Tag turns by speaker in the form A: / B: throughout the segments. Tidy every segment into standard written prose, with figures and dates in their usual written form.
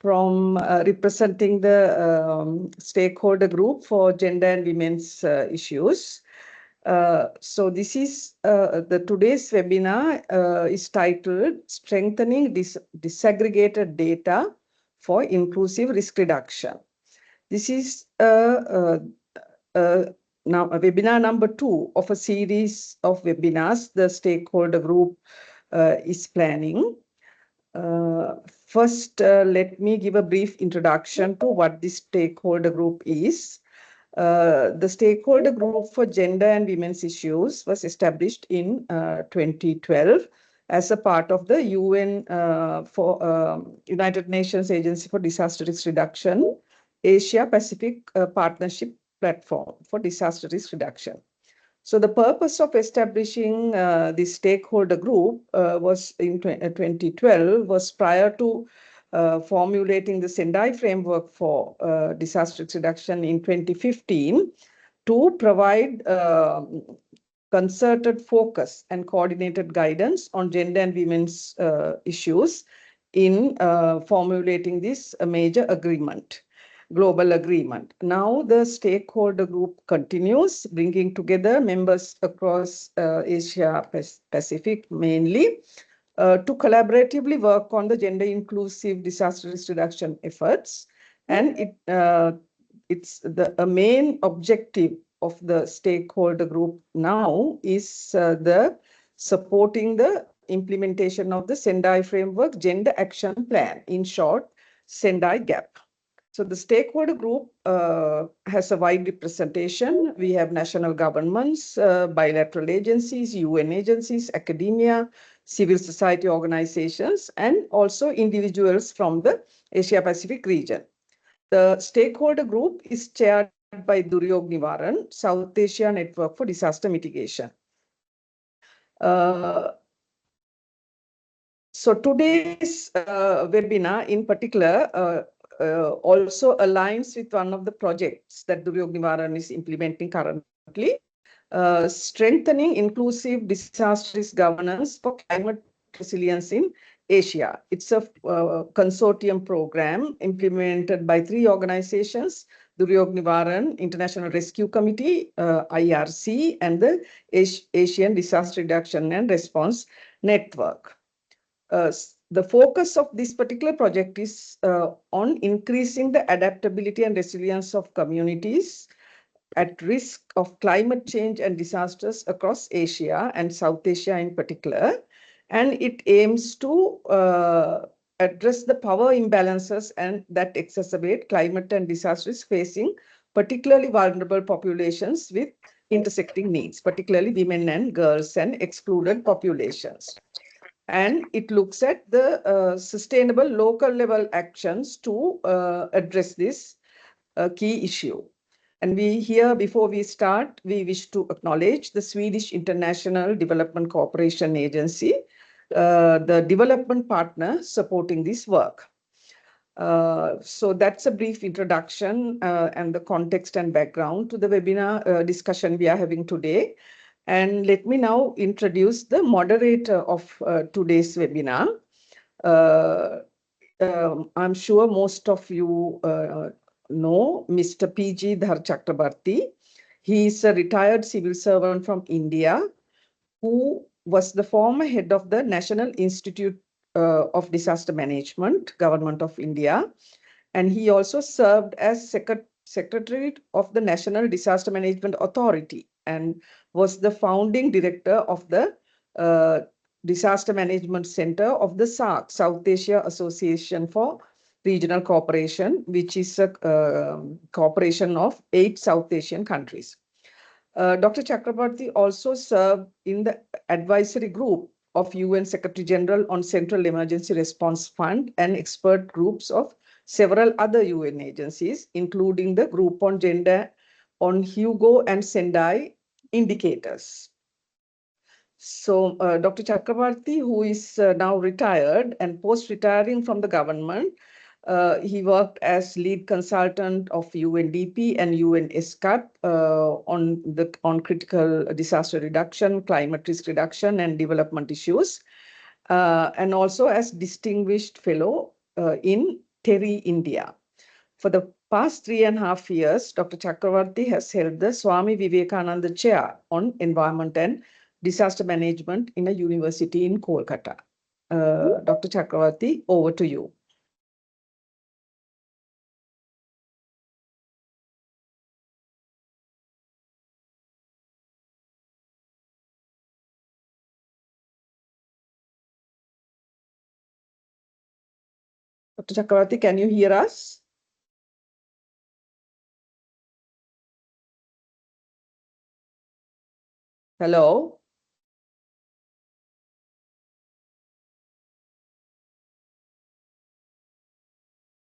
A: from representing the stakeholder group for gender and women's issues. So this is today's webinar is titled Strengthening Disaggregated Data for Inclusive Risk Reduction. This is now webinar number 2 of a series of webinars the stakeholder group is planning. First, let me give a brief introduction to what this stakeholder group is. The stakeholder group for gender and women's issues was established in 2012 as a part of the United Nations Agency for Disaster Risk Reduction Asia Pacific Partnership Platform for Disaster Risk Reduction. So the purpose of establishing this stakeholder group was in 2012 was prior to formulating the Sendai framework for disaster risk reduction in 2015 to provide concerted focus and coordinated guidance on gender and women's issues in formulating this major agreement. Global agreement. Now the stakeholder group continues, bringing together members across Asia Pacific mainly to collaboratively work on the gender inclusive disaster risk reduction efforts. And it's the main objective of the stakeholder group now is the supporting the implementation of the Sendai framework gender action plan, in short, Sendai GAP. So the stakeholder group has a wide representation. We have national governments, bilateral agencies, UN agencies, academia, civil society organizations, and also individuals from the Asia Pacific region. The stakeholder group is chaired by Duryog Nivaran, South Asia Network for Disaster Mitigation. So today's webinar in particular also aligns with one of the projects that Duryog Nivaran is implementing currently, strengthening inclusive disaster risk governance for climate resilience in Asia. It's a consortium program implemented by 3 organizations, Duryog Nivaran International Rescue Committee, IRC, and the Asian Disaster Reduction and Response Network. The focus of this particular project is on increasing the adaptability and resilience of communities at risk of climate change and disasters across Asia and South Asia in particular. And it aims to address the power imbalances and that exacerbate climate and disasters facing particularly vulnerable populations with intersecting needs, particularly women and girls and excluded populations. And it looks at the sustainable local level actions to address this key issue. And before we start, we wish to acknowledge the Swedish International Development Cooperation Agency, the development partner supporting this work. So that's a brief introduction and the context and background to the webinar discussion we are having today. And let me now introduce the moderator of today's webinar. I'm sure most of you know Mr. P.G. Dhar Chakrabarti. He is a retired civil servant from India who was the former head of the National Institute of Disaster Management, Government of India. And he also served as Secretary of the National Disaster Management Authority and was the founding director of the Disaster Management Center of the SAARC, South Asia Association for Regional Cooperation, which is a cooperation of 8 South Asian countries. Dr. Chakrabarti also served in the advisory group of UN Secretary General on Central Emergency Response Fund and expert groups of several other UN agencies, including the Group on Gender on Hugo and Sendai indicators. So Dr. Chakrabarti, who is now retired and post-retiring from the government, he worked as lead consultant of UNDP and UNESCAP on critical disaster reduction, climate risk reduction, and development issues, and also as distinguished fellow in TERI India. For the past 3.5 years, Dr. Chakravarti has held the Swami Vivekananda Chair on Environment and Disaster Management in a university in Kolkata. Dr. Chakravarti, over to you. Dr. Chakravarti, can you hear us? Hello?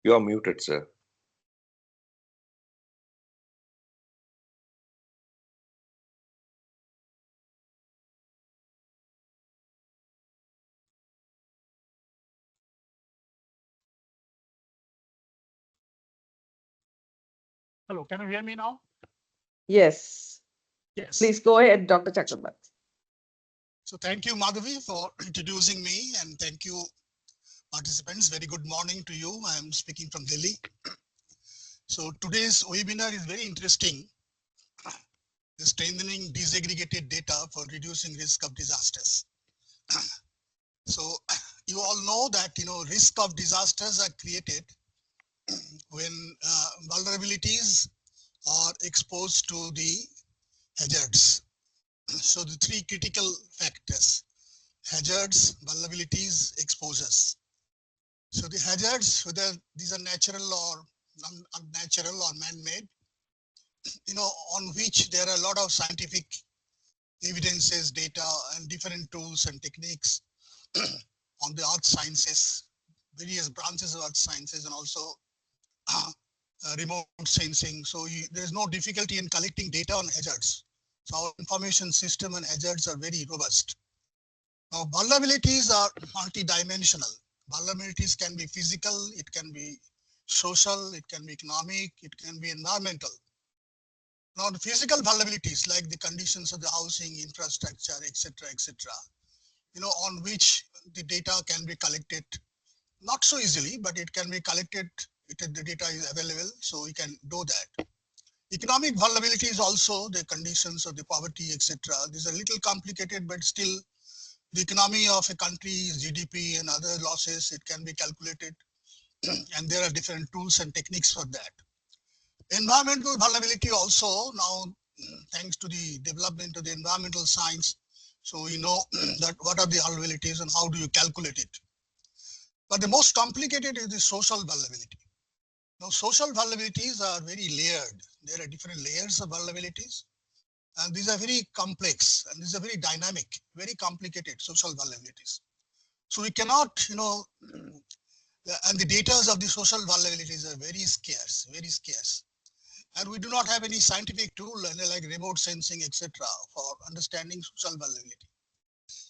B: You are muted, sir.
C: Hello, can you hear me now?
A: Yes.
C: Yes.
A: Please go ahead, Dr. Chakravarti.
C: So thank you, Madhavi, for introducing me, and thank you, participants. Very good morning to you. I am speaking from Delhi. So today's webinar is very interesting. Strengthening disaggregated data for reducing risk of disasters. So you all know that risk of disasters are created when vulnerabilities are exposed to the hazards. So the three critical factors: hazards, vulnerabilities, exposures. So the hazards, whether these are natural or unnatural or man-made, on which there are a lot of scientific evidences, data, and different tools and techniques on the earth sciences, various branches of earth sciences, and also remote sensing. So there is no difficulty in collecting data on hazards. So our information system and hazards are very robust. Now, vulnerabilities are multidimensional. Vulnerabilities can be physical, it can be social, it can be economic, it can be environmental. Now, the physical vulnerabilities like the conditions of the housing, infrastructure, etc., on which the data can be collected, not so easily, but it can be collected. The data is available, so we can do that. Economic vulnerability is also the conditions of the poverty, etc. These are a little complicated, but still the economy of a country, GDP and other losses, it can be calculated. And there are different tools and techniques for that. Environmental vulnerability also now, thanks to the development of the environmental science, so we know that what are the vulnerabilities and how do you calculate it. But the most complicated is the social vulnerability. Now, social vulnerabilities are very layered. There are different layers of vulnerabilities. And these are very complex and these are very dynamic, very complicated social vulnerabilities. So we cannot, and the data of the social vulnerabilities are very scarce, very scarce. And we do not have any scientific tool like remote sensing, etc., for understanding social vulnerability.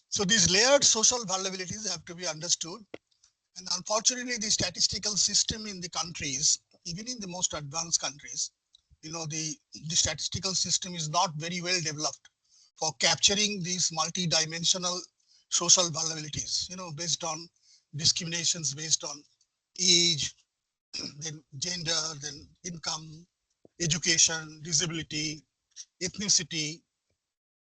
C: So these layered social vulnerabilities have to be understood. And unfortunately, the statistical system in the countries, even in the most advanced countries, the statistical system is not very well developed for capturing these multi-dimensional social vulnerabilities, based on discriminations based on age, then gender, then income, education, disability, ethnicity,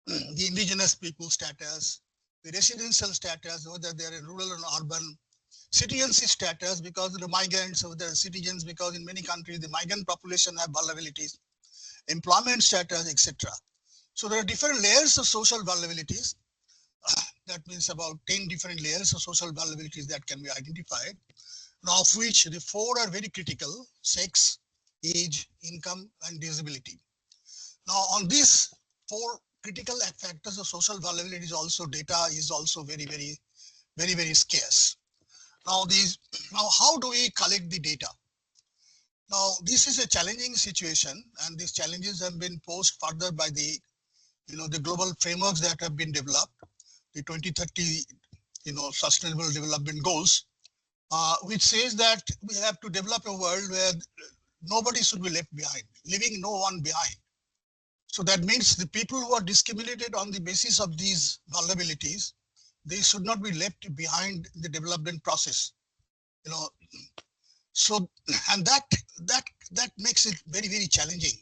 C: the indigenous people status, the residential status, whether they're in rural or urban, citizenship status because of the migrants, or the citizens because in many countries the migrant population have vulnerabilities, employment status, etc. So there are different layers of social vulnerabilities. That means about 10 different layers of social vulnerabilities that can be identified. Now, of which the 4 are very critical: sex, age, income, and disability. Now, on these 4 critical factors of social vulnerabilities, also data is also very scarce. Now, how do we collect the data? Now, this is a challenging situation, and these challenges have been posed further by the global frameworks that have been developed, the 2030 sustainable development goals, which says that we have to develop a world where nobody should be left behind, leaving no one behind. So that means the people who are discriminated on the basis of these vulnerabilities, they should not be left behind the development process. So, and that makes it very, very challenging.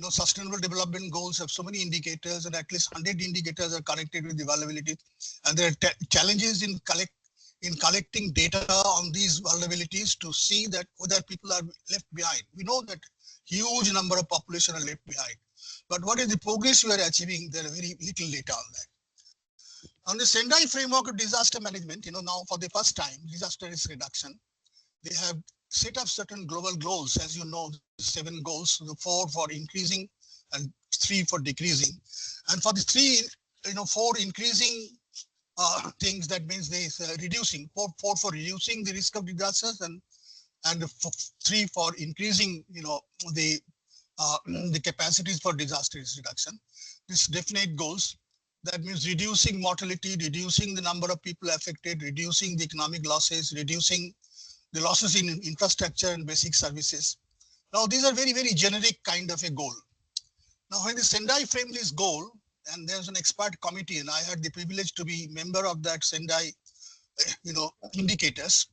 C: Sustainable development goals have so many indicators, and at least 100 indicators are connected with the vulnerability. And there are challenges in collecting data on these vulnerabilities to see that whether people are left behind. We know that huge number of population are left behind. But what is the progress we are achieving? There are very little data on that. On the Sendai framework of disaster management, now for the first time, disaster risk reduction, they have set up certain global goals, as you know, 7 goals, the 4 for increasing and 3 for decreasing. And for the 4 increasing things, that means they reducing, 4 for reducing the risk of disasters, and 3 for increasing, the the capacities for disaster risk reduction. These definite goals, that means reducing mortality, reducing the number of people affected, reducing the economic losses, reducing the losses in infrastructure and basic services. Now, these are very, very generic kind of a goal. Now, when the Sendai framed this goal, and there's an expert committee, and I had the privilege to be member of that Sendai, indicators.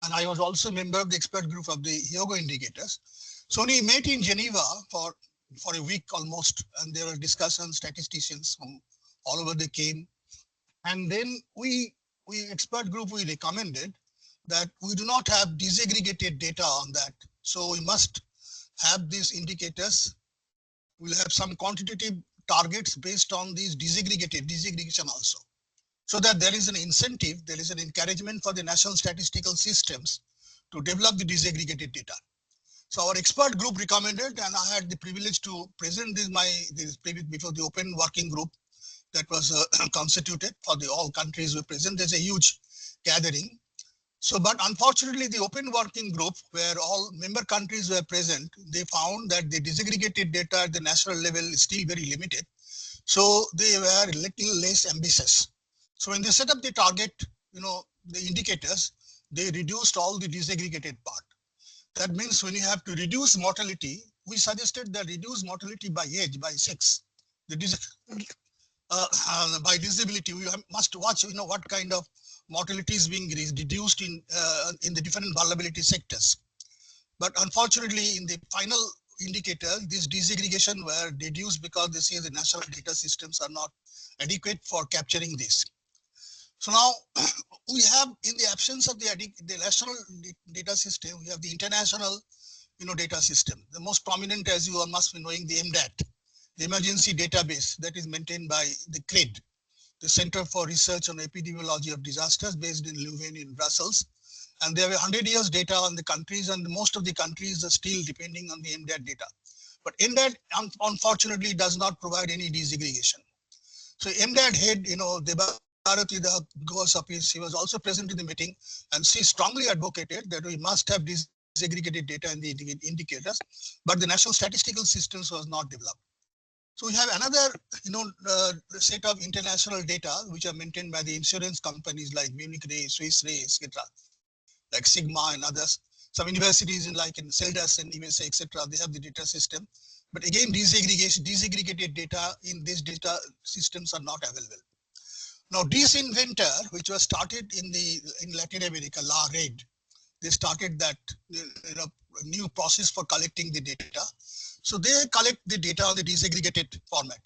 C: And I was also a member of the expert group of the Hyogo indicators. So we met in Geneva for a week almost, and there were discussions, statisticians from all over they came. And then we expert group, we recommended that we do not have disaggregated data on that. So we must have these indicators. We'll have some quantitative targets based on these disaggregation also. So that there is an incentive, there is an encouragement for the national statistical systems to develop the disaggregated data. So our expert group recommended, and I had the privilege to present this before the open working group that was constituted for all countries were present. There's a huge gathering. So, but unfortunately, the open working group, where all member countries were present, they found that the disaggregated data at the national level is still very limited. So they were a little less ambitious. So when they set up the target, the indicators, they reduced all the disaggregated part. That means when you have to reduce mortality, we suggested that reduce mortality by age, by sex. By disability, we must watch, what kind of mortality is being reduced in the different vulnerability sectors. But unfortunately, in the final indicator, this disaggregation were reduced because they say the national data systems are not adequate for capturing this. So now we have, in the absence of the national data system, we have the international, data system. The most prominent, as you all must be knowing, the MDAT, the emergency database that is maintained by the CRED, the Center for Research on Epidemiology of Disasters, based in Leuven in Brussels. And there were 100 years data on the countries, and most of the countries are still depending on the MDAT data. But MDAT, unfortunately, does not provide any disaggregation. So MDAT head, Debarati, the Goa's office, he was also present in the meeting, and she strongly advocated that we must have disaggregated data in the indicators, but the national statistical systems was not developed. So we have another, set of international data which are maintained by the insurance companies like Munich Re, Swiss Re, etc., like Sigma and others. Some universities like in CELDAS and EMSA, etc., they have the data system. But again, disaggregated data in these data systems are not available. Now, Disinventor, which was started in Latin America, La Red, they started that new process for collecting the data. So they collect the data on the disaggregated format,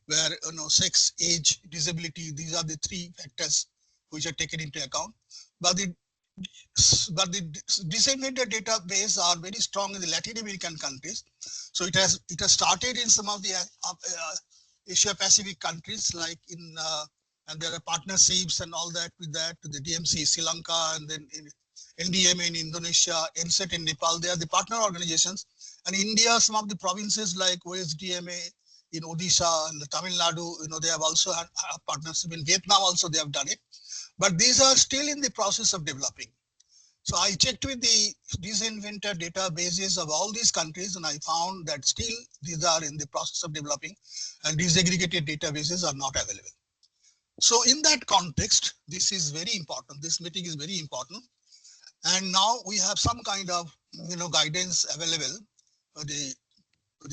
C: where sex, age, disability, these are the 3 factors which are taken into account. But the Disinventor database are very strong in the Latin American countries. So it has started in some of the Asia Pacific countries, like and there are partnerships and all that with that, the DMC, Sri Lanka, and then in NDMA in Indonesia, NSET in Nepal, they are the partner organizations. And India, some of the provinces like OSDMA in Odisha and the Tamil Nadu, they have also had a partnership. In Vietnam also they have done it. But these are still in the process of developing. So I checked with the Disinventor databases of all these countries, and I found that still these are in the process of developing, and disaggregated databases are not available. So in that context, this is very important. This meeting is very important. And now we have some kind of guidance available, the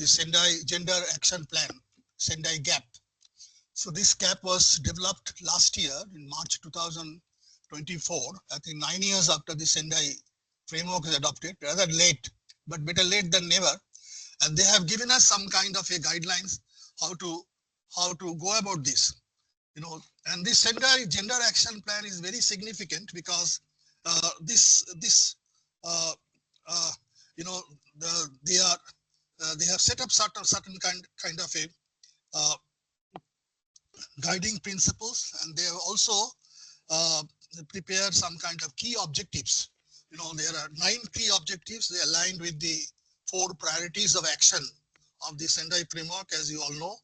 C: Sendai Gender Action Plan, Sendai GAP. So this GAP was developed last year in March 2024, I think 9 years after the Sendai framework is adopted, rather late, but better late than never. And they have given us some kind of a guidelines how to go about this. And this entire gender action plan is very significant because this uh, uh, you know they have set up certain kind of a uh, guiding principles, and they have also uh, prepared some kind of key objectives. There are 9 key objectives. They aligned with the 4 priorities of action of the Sendai framework, as you all know.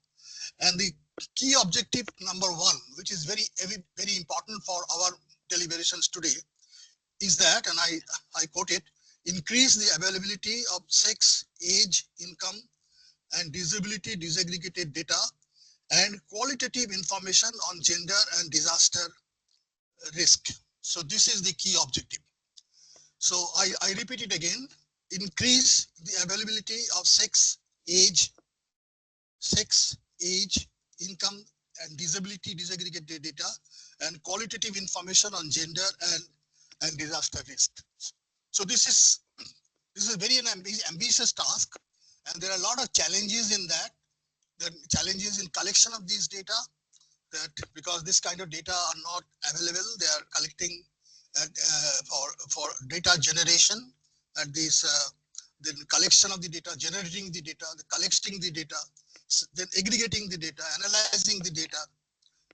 C: And the key objective number 1, which is very important for our deliberations today, is that, and I quote it, increase the availability of sex, age, income, and disability disaggregated data and qualitative information on gender and disaster risk. So this is the key objective. So I repeat it again, increase the availability of sex, age, income, and disability disaggregated data and qualitative information on gender and disaster risk. So this is very ambitious task, and there are a lot of challenges in that. The challenges in collection of these data, that because this kind of data are not available, they are collecting for data generation, at this the collection of the data, generating the data, the collecting the data, then aggregating the data, analyzing the data,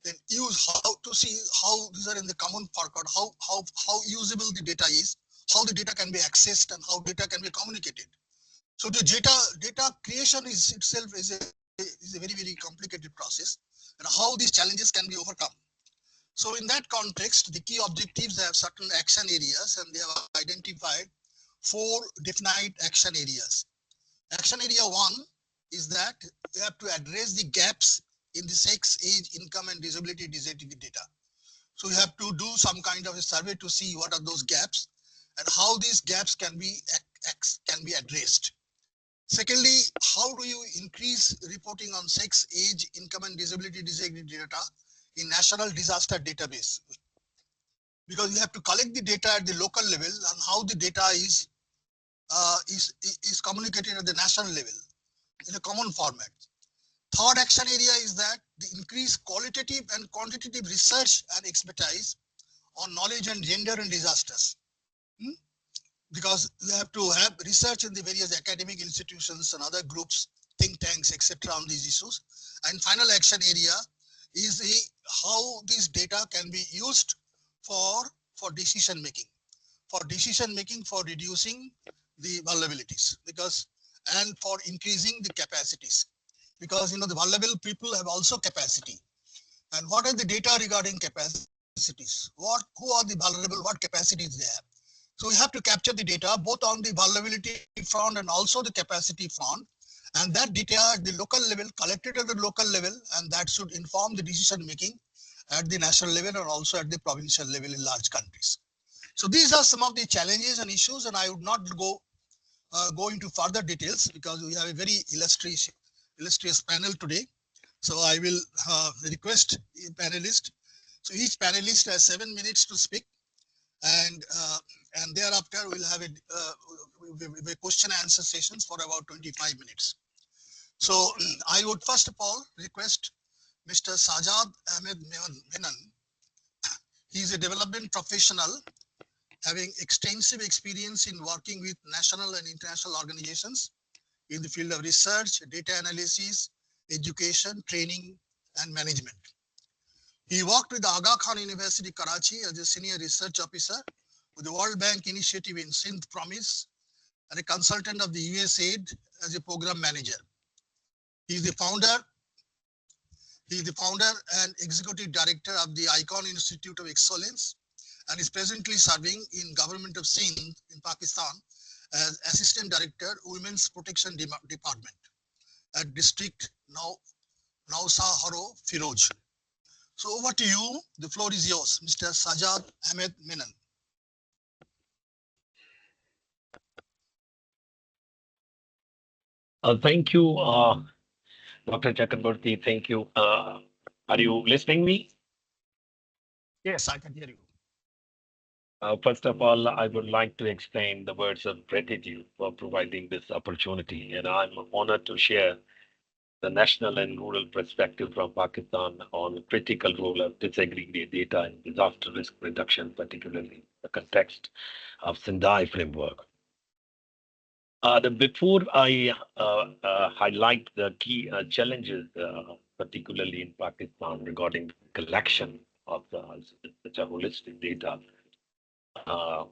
C: then use how to see how these are in the common forecast, how usable the data is, how the data can be accessed, and how data can be communicated. So the data creation is itself is a very complicated process, and how these challenges can be overcome. So in that context, the key objectives have certain action areas, and they have identified 4 definite action areas. Action area 1 is that we have to address the gaps in the sex, age, income, and disability data. So we have to do some kind of a survey to see what are those gaps and how these gaps can be addressed. Secondly, how do you increase reporting on sex, age, income, and disability data in national disaster database? Because you have to collect the data at the local level and how the data is communicated at the national level in a common format. Third action area is that the increased qualitative and quantitative research and expertise on knowledge and gender and disasters. Because we have to have research in the various academic institutions and other groups, think tanks, etc. on these issues. And final action area is how this data can be used for decision making, for reducing the vulnerabilities, and for increasing the capacities. Because the vulnerable people have also capacity. And what are the data regarding capacities? Who are the vulnerable? What capacities they have? So we have to capture the data both on the vulnerability front and also the capacity front. And that data at the local level, collected at the local level, and that should inform the decision making at the national level and also at the provincial level in large countries. So these are some of the challenges and issues, and I would not go into further details because we have a very illustrious panel today. So I will request a panelist. So each panelist has 7 minutes to speak, and thereafter we'll have a question and answer sessions for about 25 minutes. So I would first of all request Mr. Sajad Ahmed Menon. He is a development professional having extensive experience in working with national and international organizations in the field of research, data analysis, education, training, and management. He worked with the Aga Khan University, Karachi as a senior research officer with the World Bank initiative in Sindh Promise and a consultant of the USAID as a program manager. He is the founder and executive director of the Icon Institute of Excellence and is presently serving in Government of Sindh in Pakistan as Assistant Director, Women's Protection Department at District Nausa Haro Firoj. So over to you. The floor is yours, Mr. Sajad Ahmed Menon.
D: Thank you, Dr. Chakraborty. Thank you. Are you listening me?
C: Yes, I can hear you.
D: First of all, I would like to explain the words of gratitude for providing this opportunity, and I'm honored to share the national and rural perspective from Pakistan on critical role of disaggregated data in disaster risk reduction, particularly in the context of Sendai framework. Before I highlight the key challenges, particularly in Pakistan, regarding collection of such a holistic data, uh,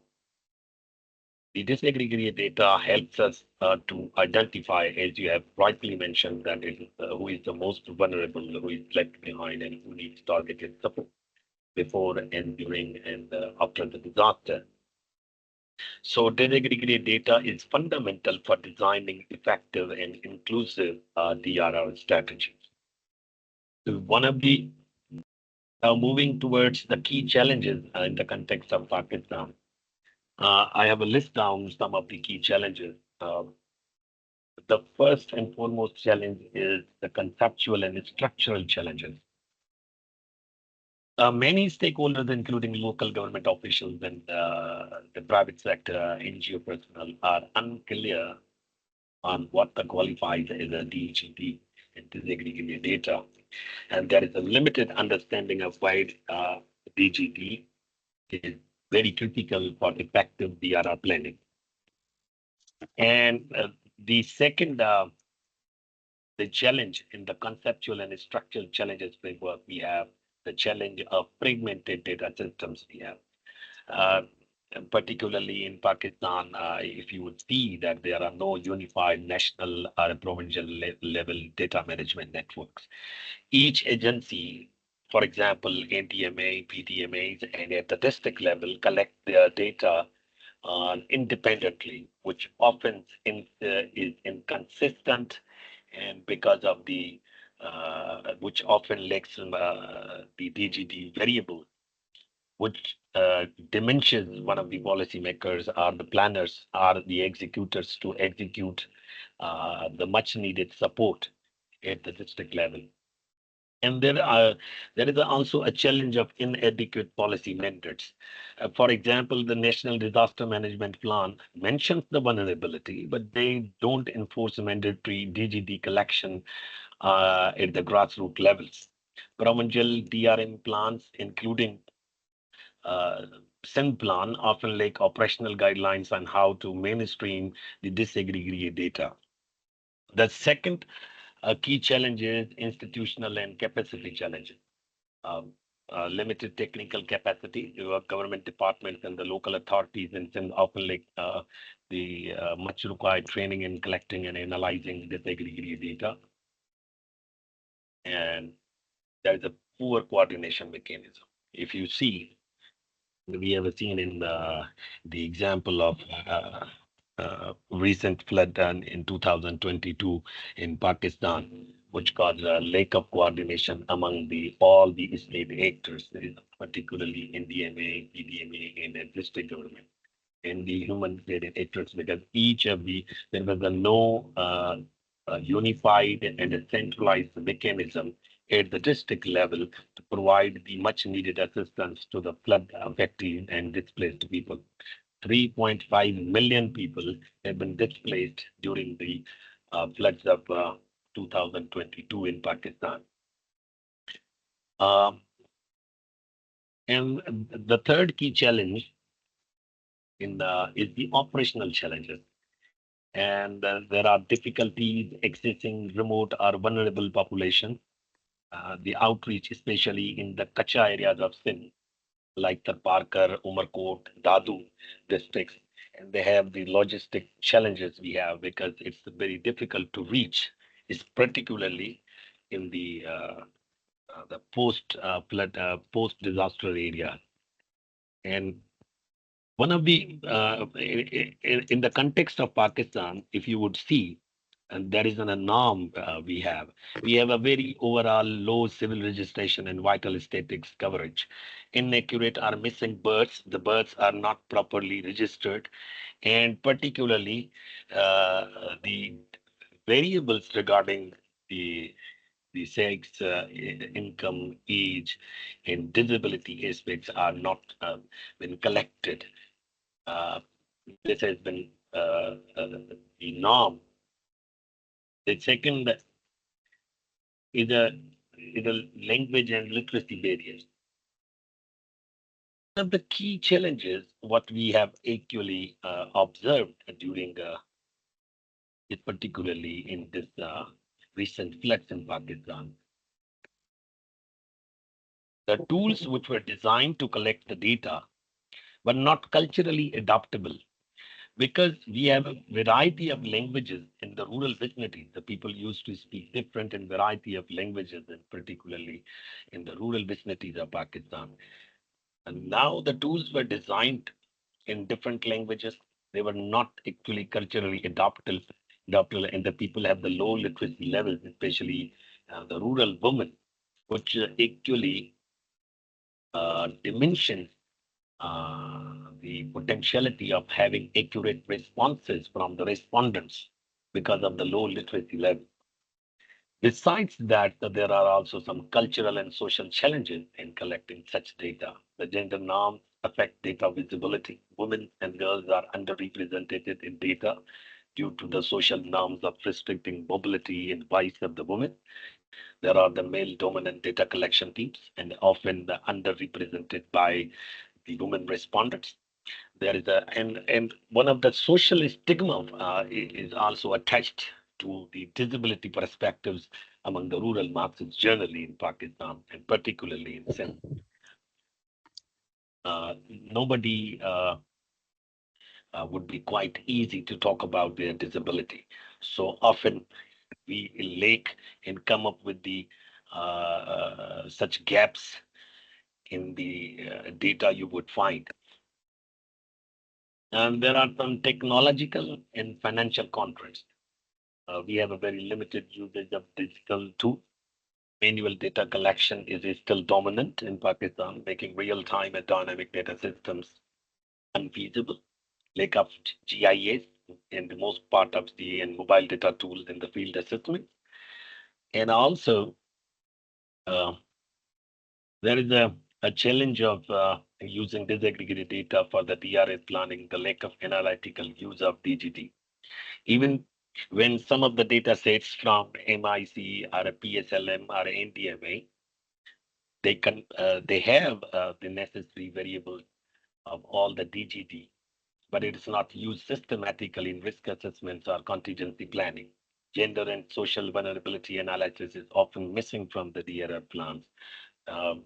D: the disaggregated data helps us to identify, as you have rightly mentioned, that who is the most vulnerable, who is left behind, and who needs targeted support before and during and after the disaster. So disaggregated data is fundamental for designing effective and inclusive DRR strategies. So one of the moving towards the key challenges in the context of Pakistan, I have a list down some of the key challenges. The first and foremost challenge is the conceptual and structural challenges. Many stakeholders, including local government officials and the private sector, NGO personnel, are unclear on what qualifies as a DGD and disaggregated data. And there is a limited understanding of why DGD is very critical for effective DRR planning. And the second, the challenge in the conceptual and structural challenges framework, we have the challenge of fragmented data systems we have. Uh, Particularly in Pakistan, if you would see that there are no unified national or provincial level data management networks. Each agency, for example, NTMA, PTMAs, and at the district level, collect their data independently, which often is inconsistent, and because of the which often lacks the DGD variable, which diminishes one of the policymakers or the planners or the executors to execute the much needed support at the district level. And there is also a challenge of inadequate policy mandates. For example, the National Disaster Management Plan mentions the vulnerability, but they don't enforce mandatory DGD collection at the grassroots levels. Provincial DRM plans, including uh, SIN plan, often lack operational guidelines on how to mainstream the disaggregated data. The second key challenge is institutional and capacity challenges. Um, Limited technical capacity. Your government departments and the local authorities and SIN often lack the much required training in collecting and analyzing disaggregated data. And there is a poor coordination mechanism. If you see, we have seen in the example of recent flood done in 2022 in Pakistan, which caused a lack of coordination among all the state actors, particularly NDMA, PDMA, and the district government, and the humanitarian actors, because there was a no unified and a centralized mechanism at the district level to provide the much needed assistance to the flood affected and displaced people. 3.5 million people have been displaced during the floods of 2022 in Pakistan. And the third key challenge is the operational challenges. And there are difficulties accessing remote or vulnerable population. The outreach, especially in the Kacha areas of Sindh, like the Parker, Umarkot, Dadu districts, and they have the logistic challenges we have because it's very difficult to reach, is particularly in the post flood, post disaster area. And one of the in the context of Pakistan, if you would see, and there is a norm we have. We have a very overall low civil registration and vital statistics coverage. Inaccurate or missing births. The births are not properly registered, and particularly the variables regarding the the sex, income, age, and disability aspects are not been collected. This has been the norm. The second is a language and literacy barriers. One of the key challenges, what we have actually observed during it particularly in this recent floods in Pakistan. The tools which were designed to collect the data were not culturally adaptable because we have a variety of languages in the rural vicinities. The people used to speak different and variety of languages, and particularly in the rural vicinities of Pakistan. And now the tools were designed in different languages. They were not actually culturally adaptable, and the people have the low literacy levels, especially the rural women, which actually dimensions the potentiality of having accurate responses from the respondents because of the low literacy level. Besides that, there are also some cultural and social challenges in collecting such data. The gender norms affect data visibility. Women and girls are underrepresented in data due to the social norms of restricting mobility and voice of the women. There are the male dominant data collection teams and often the underrepresented by the women respondents. There is and one of the social stigma is also attached to the disability perspectives among the rural masses generally in Pakistan and particularly in Sindh. Nobody would be quite easy to talk about their disability. So often we lack and come up with the such gaps in the data you would find. And there are some technological and financial contrasts. We have a very limited usage of digital tools. Manual data collection is still dominant in Pakistan, making real-time and dynamic data systems unfeasible. Lack of GIS in the most part of the and mobile data tools in the field assessment. And also, uh, there is a challenge of using disaggregated data for the DRR planning, the lack of analytical use of DGT. Even when some of the data sets from MIC or a PSLM or NDMA, they have the necessary variables of all the DGT, but it is not used systematically in risk assessments or contingency planning. Gender and social vulnerability analysis is often missing from the DRR plans.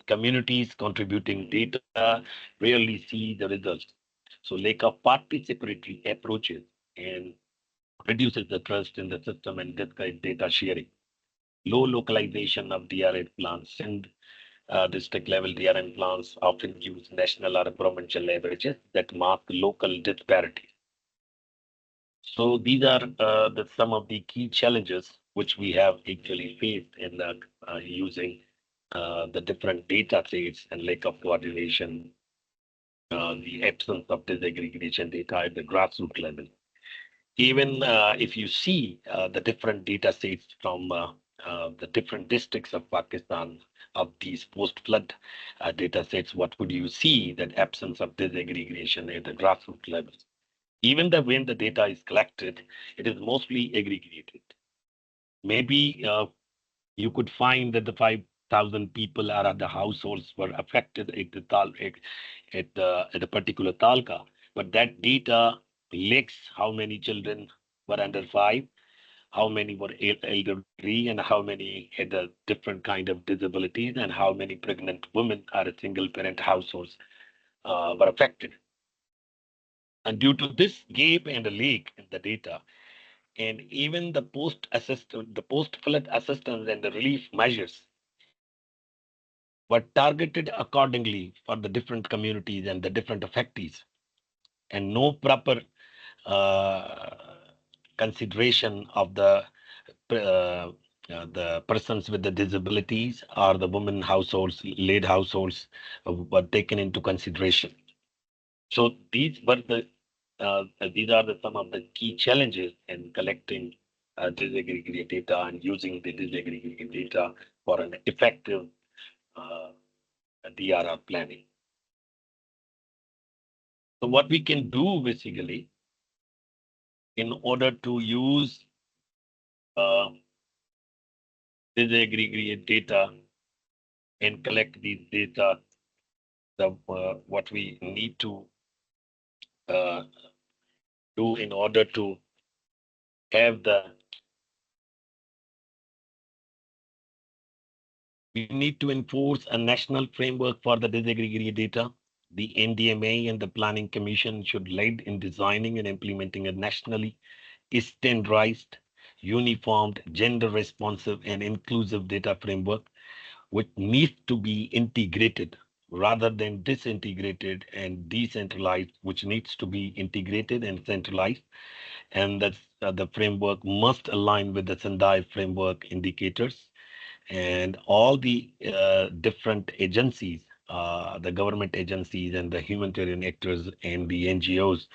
D: Communities contributing data rarely see the results. So lack of participatory approaches and reduces the trust in the system and discourage data sharing. Low localization of DRN plans. And district level DRN plans often use national or provincial averages that mask local disparities. So these are some of the key challenges which we have actually faced in using the different data sets and lack of coordination, the absence of disaggregation data at the grassroots level. Even if you see the different data sets from the different districts of Pakistan of these post-flood data sets, what would you see that absence of disaggregation at the grassroots level? Even when the data is collected, it is mostly aggregated. Maybe you could find that the 5,000 people are at the households were affected at the particular talka, but that data lacks how many children were under 5, how many were elderly, and how many had a different kind of disabilities, and how many pregnant women are a single parent households were affected. And due to this gap and a leak in the data, and even the post-flood assistance and the relief measures were targeted accordingly for the different communities and the different affectees, and no proper uh, consideration of the persons with the disabilities or the women households, laid households were taken into consideration. So these are some of the key challenges in collecting disaggregated data and using the disaggregated data for an effective DRR planning. So what we can do basically in order to use disaggregated data and collect these data, what we need to do in order to have we need to enforce a national framework for the disaggregated data. The NDMA and the Planning Commission should lead in designing and implementing a nationally standardized, uniformed, gender responsive, and inclusive data framework, which needs to be integrated rather than disintegrated and decentralized, which needs to be integrated and centralized. And that's the framework must align with the Sendai framework indicators, and all the different agencies, the government agencies and the humanitarian actors and the NGOs,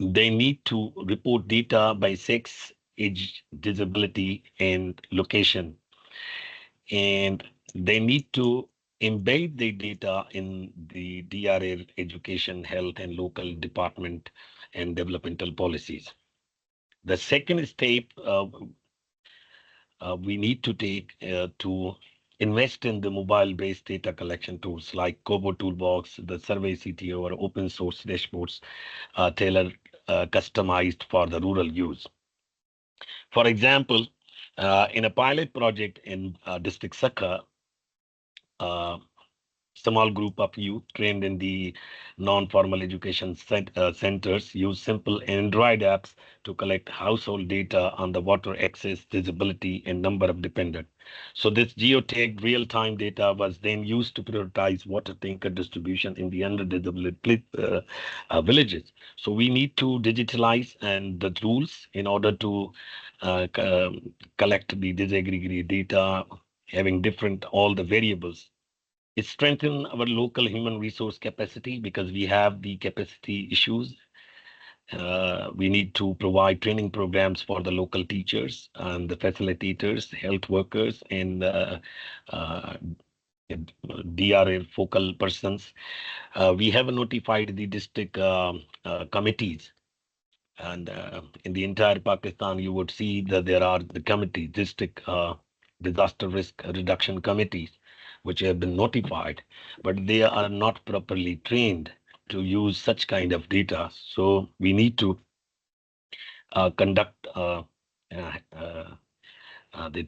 D: they need to report data by sex, age, disability, and location. And they need to embed the data in the DRR education, health, and local department and developmental policies. The second step we need to take to invest in the mobile-based data collection tools like Kobo Toolbox, the Survey CTO, or open source dashboards tailored, customized for the rural use. For example, in a pilot project in District Sakha, small group of youth trained in the non-formal education centers use simple Android apps to collect household data on the water access, visibility, and number of dependents. So this geotagged real-time data was then used to prioritize water tanker distribution in the underdeveloped villages. So we need to digitalize and the tools in order to collect the disaggregated data, having different all the variables. It strengthens our local human resource capacity because we have the capacity issues. We need to provide training programs for the local teachers and the facilitators, health workers, and DRA focal persons. We have notified the district committees, and in the entire Pakistan, you would see that there are the committees, district disaster risk reduction committees, which have been notified, but they are not properly trained to use such kind of data. So we need to conduct the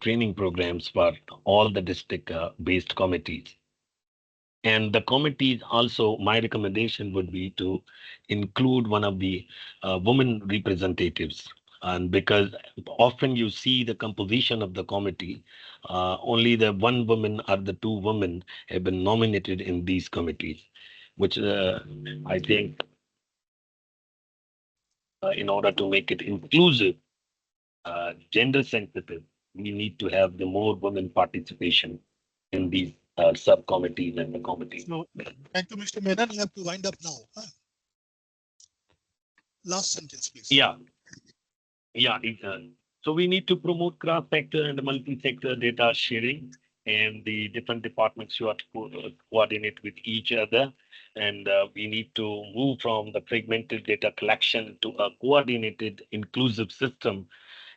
D: training programs for all the district based committees. And the committees also, my recommendation would be to include one of the women representatives. And because often you see the composition of the committee, only the one woman or the two women have been nominated in these committees, which I think in order to make it inclusive, gender sensitive, we need to have the more women participation in these subcommittees and the committees.
C: So, thank you, Mr. Menon. You have to wind up now. Last sentence, please.
D: Yeah. So we need to promote cross-sector and multi-sector data sharing, and the different departments who are to coordinate with each other. And we need to move from the fragmented data collection to a coordinated, inclusive system,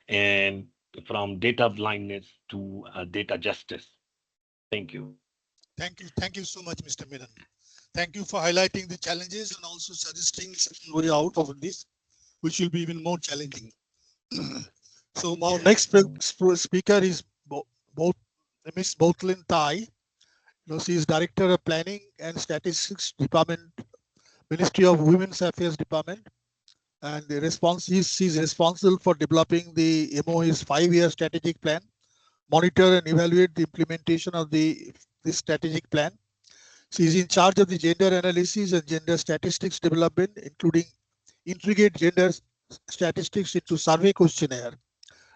D: and from data blindness to data justice. Thank you.
C: Thank you. Thank you so much, Mr. Menon. Thank you for highlighting the challenges and also suggesting a way out of this, which will be even more challenging. So our next speaker is Ms. Botlin Tai. She is Director of Planning and Statistics Department, Ministry of Women's Affairs Department. And she's responsible for developing the MOE's 5-year strategic plan, monitor and evaluate the implementation of this strategic plan. She is in charge of the gender analysis and gender statistics development, including integrate gender statistics into survey questionnaire,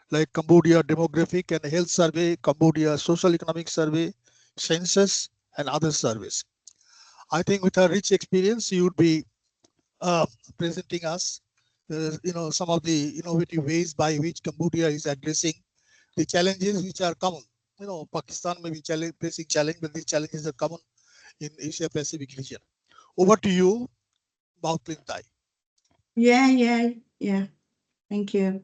C: like Cambodia Demographic and Health Survey, Cambodia Social Economic Survey, Census, and other surveys. I think with her rich experience, she would be presenting us some of the innovative ways by which Cambodia is addressing the challenges which are common. Pakistan may be facing challenge, but these challenges are common in Asia Pacific region. Over to you, Bao Klin Tai.
E: Yeah. Thank you.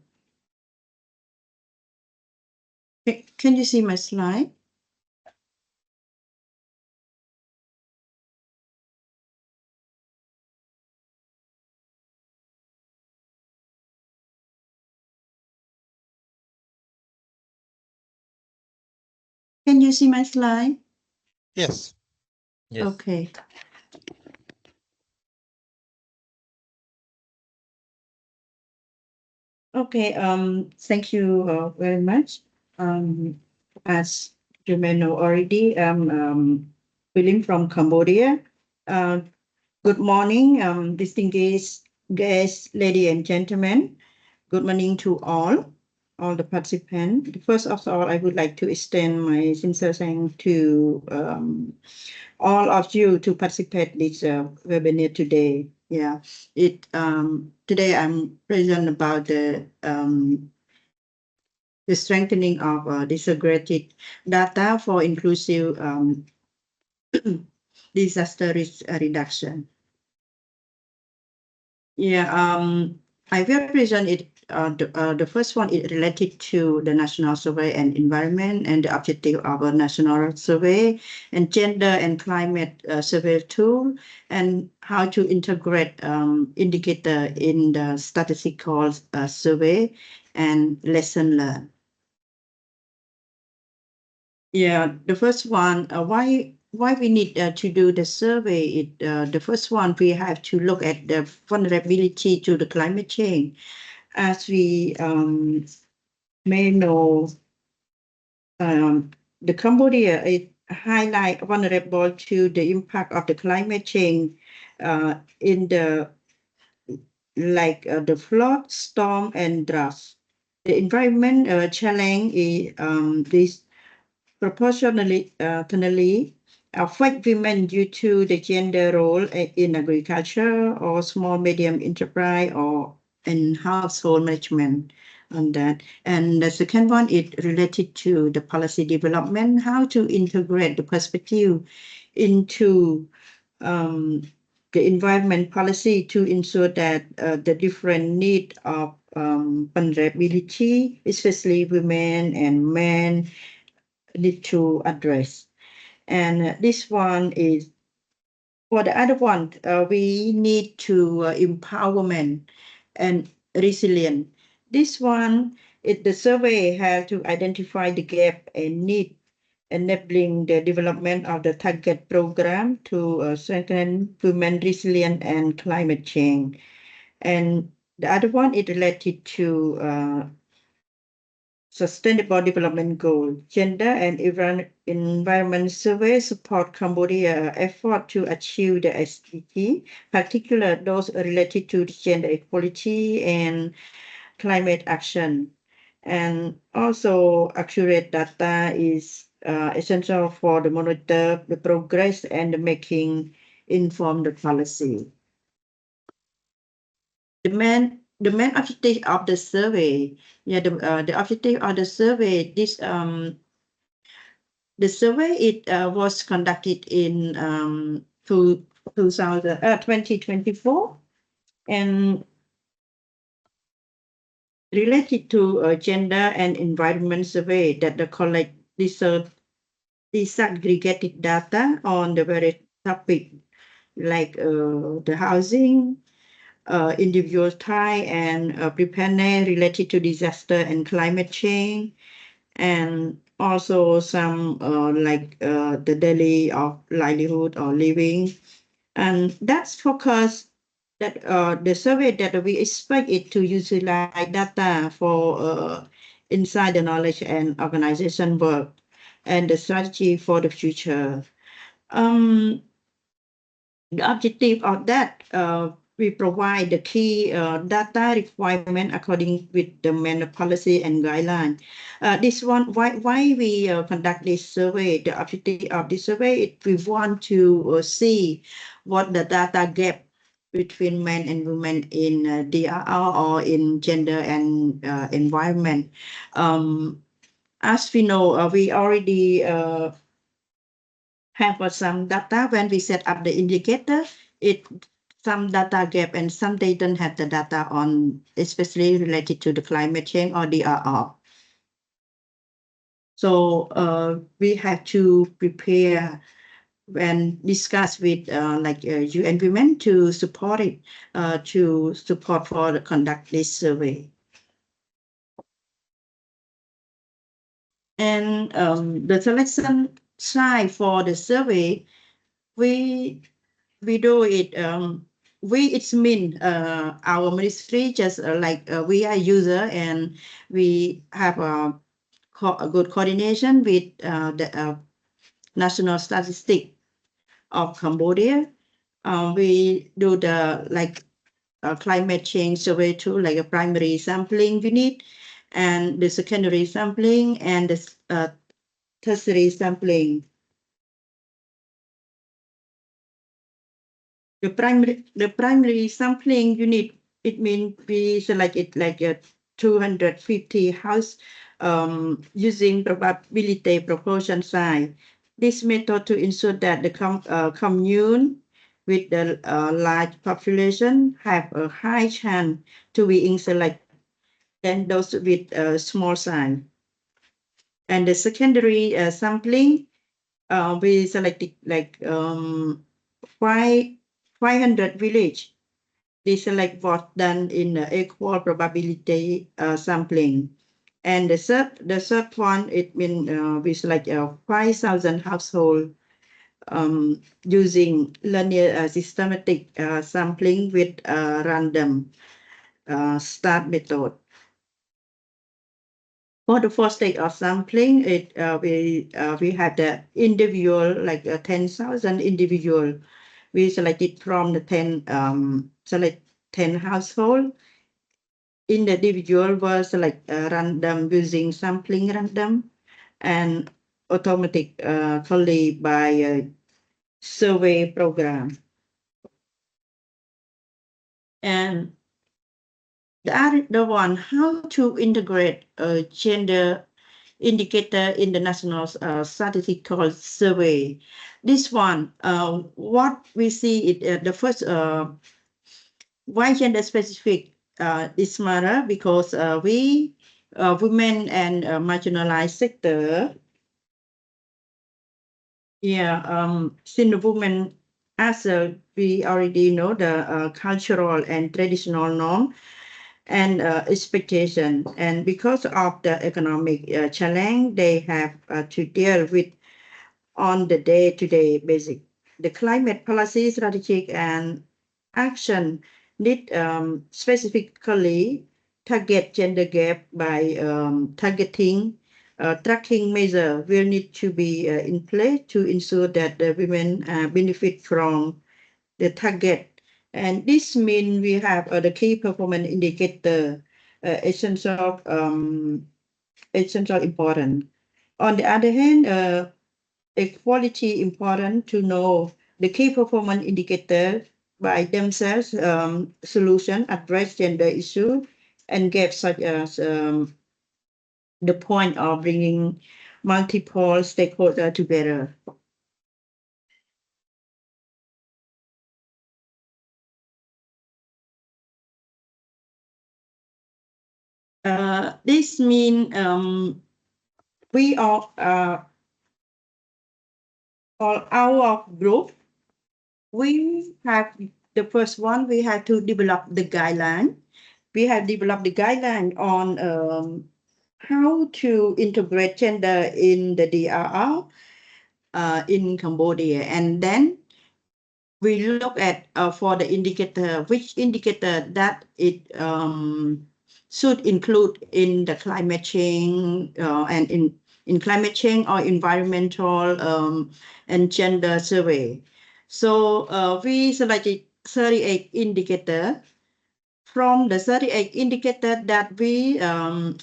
E: Can you see my slide? Can you see my slide?
C: Yes.
F: Yes.
E: Okay. Okay, thank you very much. As you may know already, I'm William from Cambodia. Good morning, distinguished guests, ladies and gentlemen. Good morning to all the participants. First of all, I would like to extend my sincere thanks to all of you to participate this webinar today. Yeah, today I'm present about the strengthening of disaggregated data for inclusive disaster risk reduction. Yeah, I will present it. The first one is related to the National Survey and Environment and the objective of a National Survey and Gender and Climate Survey tool and how to integrate indicator in the statistical survey and lesson learned. Yeah, the first one, why we need to do the survey? The first one, we have to look at the vulnerability to the climate change. As we may know, the Cambodia is highlight vulnerable to the impact of the climate change in the the flood, storm, and drought. The environment challenge is this proportionally affect women due to the gender role in agriculture or small medium enterprise or in household management on that. And the second one is related to the policy development, how to integrate the perspective into the environment policy to ensure that the different need of vulnerability, especially women and men, need to address. And this one is, for the other one, we need to empowerment and resilience. This one, the survey has to identify the gap and need, enabling the development of the target program to strengthen women resilience and climate change. And the other one is related to Sustainable Development Goal. Gender and Environment Survey support Cambodia effort to achieve the SDG, particularly those related to gender equality and climate action. And also accurate data is essential for the monitor the progress and making informed policy. The main objective of the survey, the objective of the survey, the survey was conducted in 2024 and related to gender and environment survey that the collect disaggregated data on the various topic like the housing, individual type and preparedness related to disaster and climate change, and also some the daily of livelihood or living. And that's focus that the survey that we expect it to utilize data for inside the knowledge and organization work and the strategy for the future. The objective of that, we provide the key data requirement according with the main policy and guideline. This one, why we conduct this survey? The objective of this survey is we want to see what the data gap between men and women in DRR or in gender and environment. As we know, we already have some data when we set up the indicator. Some data gap and some they don't have the data on, especially related to the climate change or DRR. So we have to prepare and discuss with UN Women to support it, to support for conduct this survey. And the selection side for the survey, we do it. It's mean our ministry just we are user and we have a good coordination with the national statistic of Cambodia. We do the climate change survey too, like a primary sampling unit and the secondary sampling and the tertiary sampling. The primary sampling unit, it means we select it like a 250 house using probability proportion size. This method to ensure that the commune with the large population have a high chance to be selected than those with small size. And the secondary sampling, we selected like 500 village. This select was done in equal probability sampling. And the third one, it means we select 5,000 household using linear systematic sampling with random start method. For the first stage of sampling, we had the individual, like 10,000 individual. We selected from the 10 household. Individual was like random using sampling random and automatically by a survey program. And the one, how to integrate a gender indicator in the national statistical survey. This one, what we see it the first why gender specific is matter because we women and marginalized sector, since the women as we already know the cultural and traditional norm and expectation, and because of the economic challenge they have to deal with on the day-to-day basis. The climate policy, strategic and action need specifically target gender gap by targeting tracking measure will need to be in place to ensure that the women benefit from the target. And this means we have the key performance indicator essential important. On the other hand, equality important to know the key performance indicator by themselves solution address gender issue and gap such as the point of bringing multiple stakeholders together. This means we are all our group. We have the first one. We have to develop the guideline. We have developed the guideline on how to integrate gender in the DRR in Cambodia, and then we look at for the indicator, which indicator that it should include in the climate change and in climate change or environmental and gender survey. So we selected 38 indicator. From the 38 indicator that we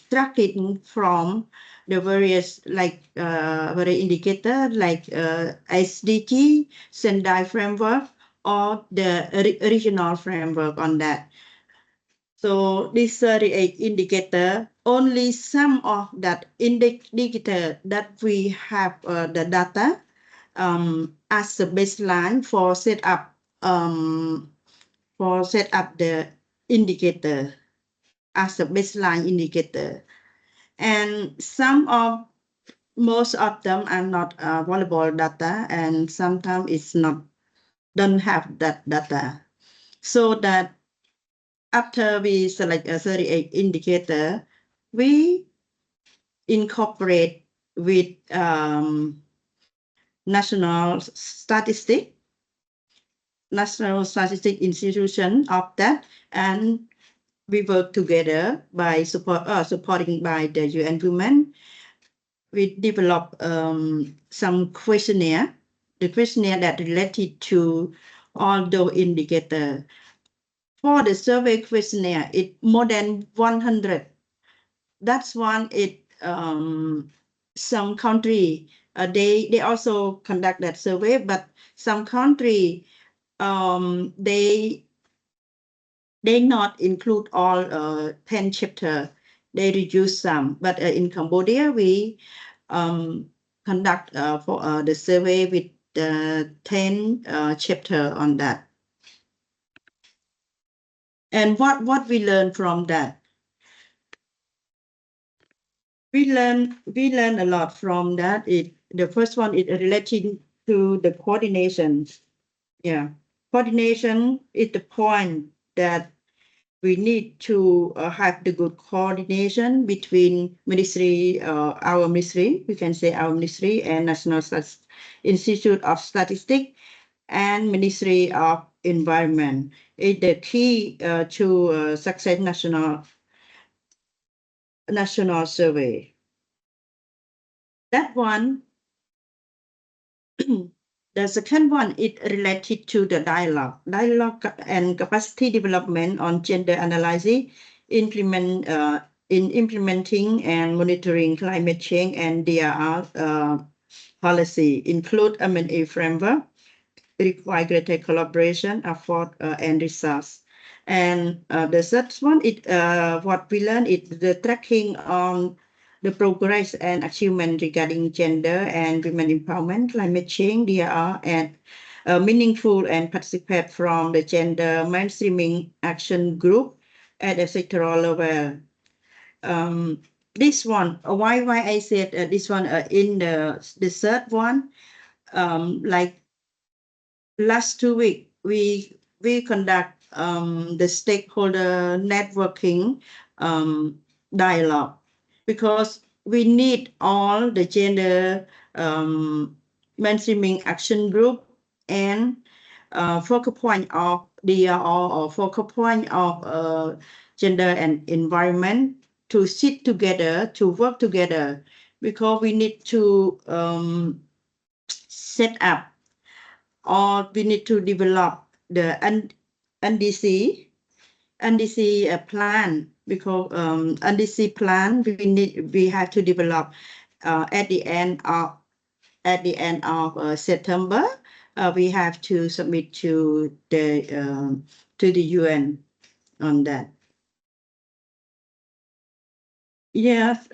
E: tracking from the various various indicator like SDG, Sendai framework, or the regional framework on that. So this 38 indicator, only some of that indicator that we have the data as a baseline for set up the indicator as a baseline indicator, and most of them are not valuable data, and sometimes it's not don't have that data. So that after we select a 38 indicator, we incorporate with national statistic institution of that, and we work together by supporting by the UN Women. We develop some questionnaire, the questionnaire that related to all those indicators. For the survey questionnaire, it more than 100. That's one. Some country they also conduct that survey, but some country they not include all 10 chapter. They reduce some, but in Cambodia we conduct for the survey with 10 chapter on that. And what we learn from that? We learn a lot from that. The first one is relating to the coordination. Yeah, coordination is the point that we need to have the good coordination between ministry, our ministry, we can say our ministry, and National Institute of Statistics and Ministry of Environment. Is the key to success national survey. That one, the second one is related to the dialogue and capacity development on gender analysis, in implementing and monitoring climate change and DRR policy, include M&A framework, require greater collaboration, effort, and resource. And the third one is what we learned is the tracking on the progress and achievement regarding gender and women empowerment, climate change, DRR, and meaningful and participate from the gender mainstreaming action group at a sectoral level. This one, why I said this one in the third one, like last 2 weeks, we conduct the stakeholder networking dialogue, because we need all the gender mainstreaming action group and focal point of DRR or focal point of gender and environment to sit together, to work together, because we need to set up, or we need to develop the NDC plan, because NDC plan we have to develop at the end of September. We have to submit to the UN on that. Yes,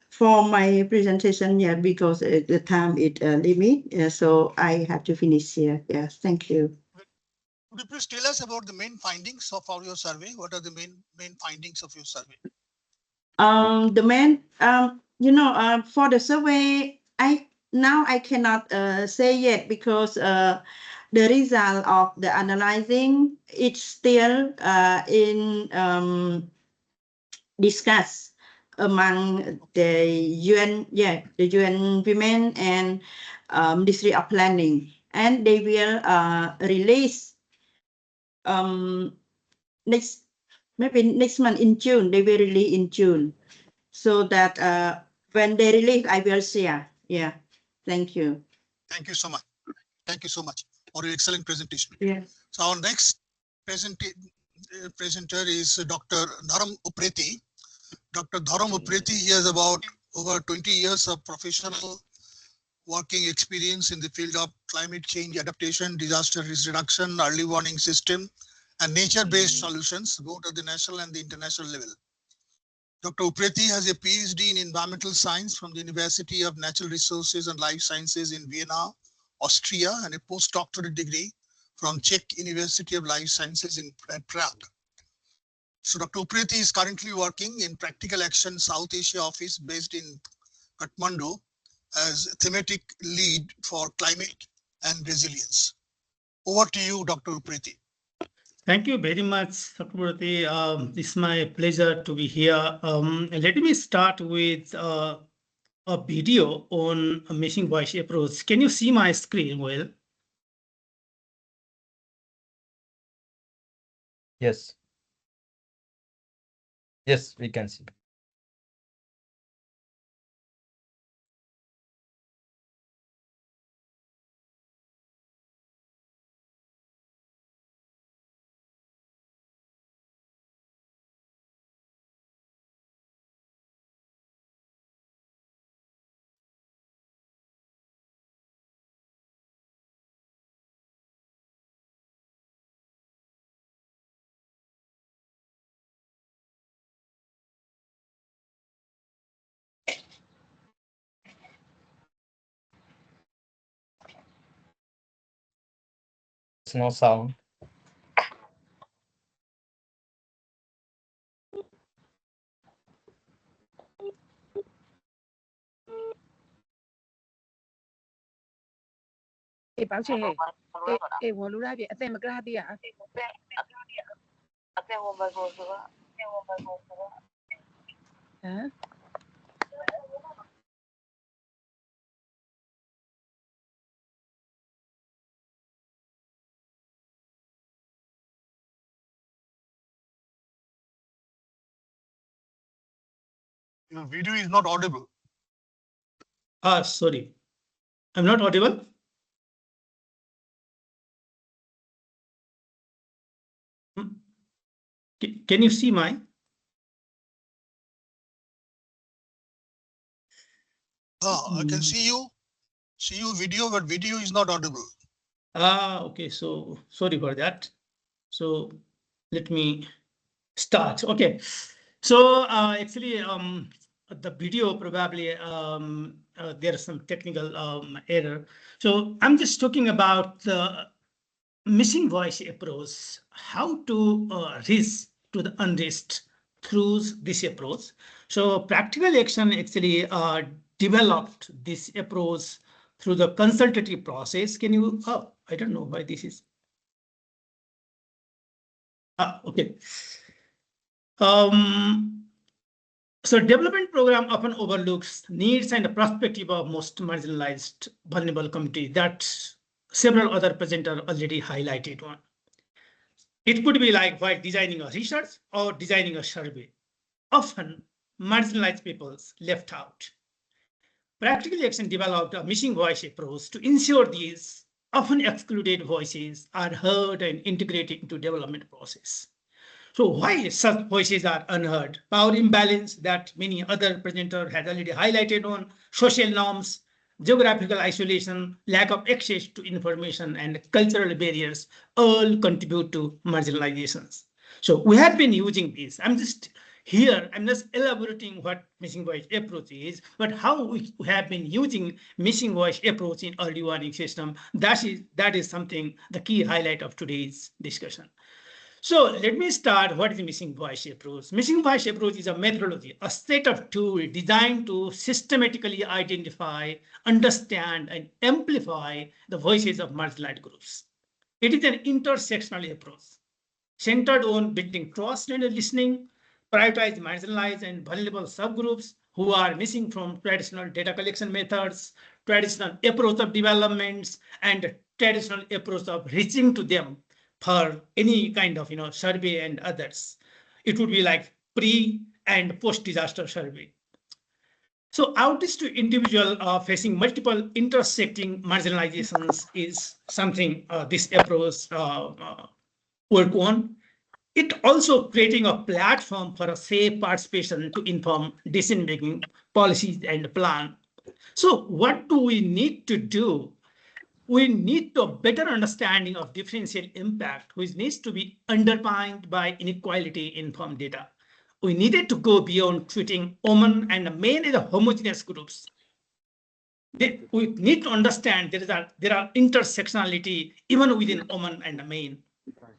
E: for my presentation, yeah, because the time is limit, so I have to finish here. Yes, thank you.
C: Could you please tell us about the main findings of your survey? What are the main findings of your survey?
E: The main, for the survey, I cannot say yet, because the result of the analyzing, it's still in discuss among the UN, the UN Women and Ministry of Planning, and they will release maybe next month in June. They will release in June, so that when they release, I will share. Yeah, thank you.
C: Thank you so much. Thank you so much for your excellent presentation.
E: Yeah.
C: So our next presenter is Dr. Dharam Upreti. Dr. Dharam Upreti, he has about over 20 years of professional working experience in the field of climate change adaptation, disaster risk reduction, early warning system, and nature-based solutions, both at the national and the international level. Dr. Upreti has a PhD in environmental science from the University of Natural Resources and Life Sciences in Vienna, Austria, and a postdoctorate degree from Czech University of Life Sciences in Prague. So Dr. Upreti is currently working in Practical Action South Asia office based in Kathmandu as thematic lead for climate and resilience. Over to you, Dr. Upreti.
F: Thank you very much, Sakurati. It's my pleasure to be here. Let me start with a video on a machine voice approach. Can you see my screen well?
G: Yes. Yes, we can see. There's no sound.
H: Báo chị muốn lúc này em mà ra đi à? Hả?
C: Your video is not audible.
F: Sorry. I'm not audible? Can you see my?
C: I can see you video, but video is not audible.
F: Okay, so sorry for that. So let me start. Okay, so actually the video probably there's some technical error. So I'm just talking about the missing voice approach, how to reach to the unrest through this approach. So Practical Action actually developed this approach through the consultative process. Can you, I don't know why this is. Okay. So development program often overlooks needs and the perspective of most marginalized vulnerable community that several other presenters already highlighted one. It could be like while designing a research or designing a survey. Often marginalized peoples left out. Practical Action developed a missing voice approach to ensure these often excluded voices are heard and integrated into development process. So why such voices are unheard? Power imbalance that many other presenters had already highlighted on, social norms, geographical isolation, lack of access to information, and cultural barriers all contribute to marginalizations. So we have been using this. I'm just elaborating what missing voice approach is, but how we have been using missing voice approach in early warning system. That is something, the key highlight of today's discussion. So let me start. What is missing voice approach? Missing voice approach is a methodology, a set of tools designed to systematically identify, understand, and amplify the voices of marginalized groups. It is an intersectional approach centered on building trust and listening, prioritize marginalized and vulnerable subgroups who are missing from traditional data collection methods, traditional approach of developments, and traditional approach of reaching to them for any kind of survey and others. It would be like pre and post disaster survey. So outreach to individual facing multiple intersecting marginalizations is something this approach work on. It also creating a platform for a safe participation to inform decision-making policies and plan. So what do we need to do? We need to better understanding of differential impact, which needs to be underpinned by inequality informed data. We needed to go beyond treating women and men as homogeneous groups. We need to understand there are intersectionality even within women and men,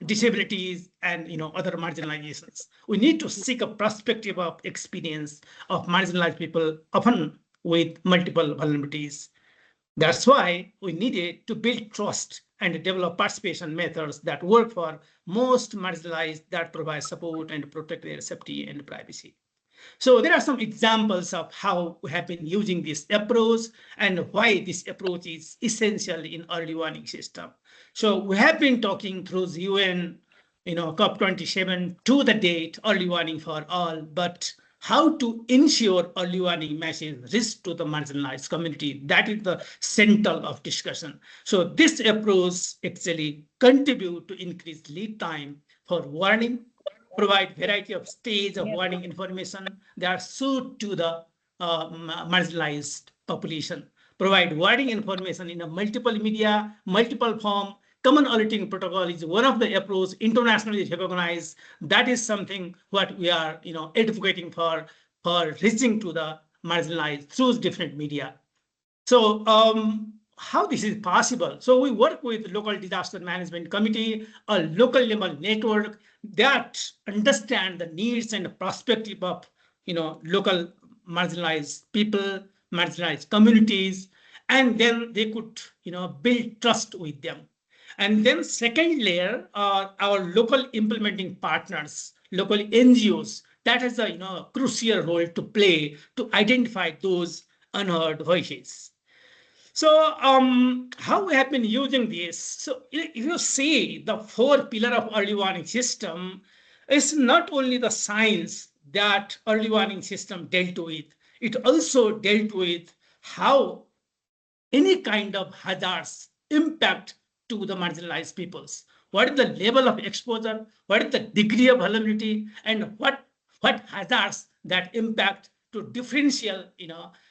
F: disabilities and other marginalizations. We need to seek a perspective of experience of marginalized people, often with multiple vulnerabilities. That's why we needed to build trust and develop participation methods that work for most marginalized, that provide support and protect their safety and privacy. So there are some examples of how we have been using this approach and why this approach is essential in early warning system. So we have been talking through the UN, COP27 to the date, early warning for all, but how to ensure early warning message risk to the marginalized community. That is the center of discussion. So this approach actually contribute to increase lead time for warning, provide variety of stage of warning information that are suited to the marginalized population, provide warning information in a multiple media, multiple form. Common alerting protocol is one of the approach internationally recognized. That is something what we are advocating for reaching to the marginalized through different media. So how this is possible? So we work with local disaster management committee, a local level network that understand the needs and perspective of local marginalized people, marginalized communities, and then they could build trust with them. And then second layer are our local implementing partners, local NGOs. That has a crucial role to play to identify those unheard voices. So how we have been using this? So if you see the 4 pillar of early warning system, it's not only the science that early warning system dealt with, it also dealt with how any kind of hazards impact to the marginalized peoples. What is the level of exposure? What is the degree of vulnerability? And what hazards that impact to differential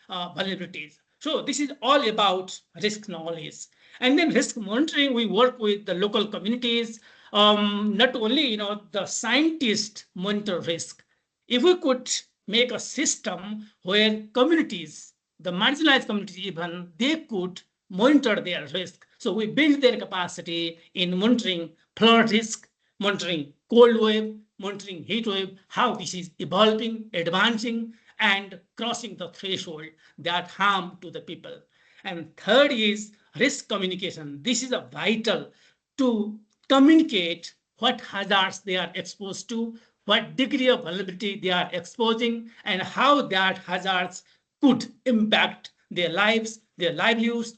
F: vulnerabilities? So this is all about risk knowledge. And then risk monitoring, we work with the local communities. Not only the scientists monitor risk. If we could make a system where communities, the marginalized communities even, they could monitor their risk. So we build their capacity in monitoring flood risk, monitoring cold wave, monitoring heat wave, how this is evolving, advancing, and crossing the threshold that harm to the people. And third is risk communication. This is a vital to communicate what hazards they are exposed to, what degree of vulnerability they are exposing, and how that hazards could impact their lives, their livelihoods,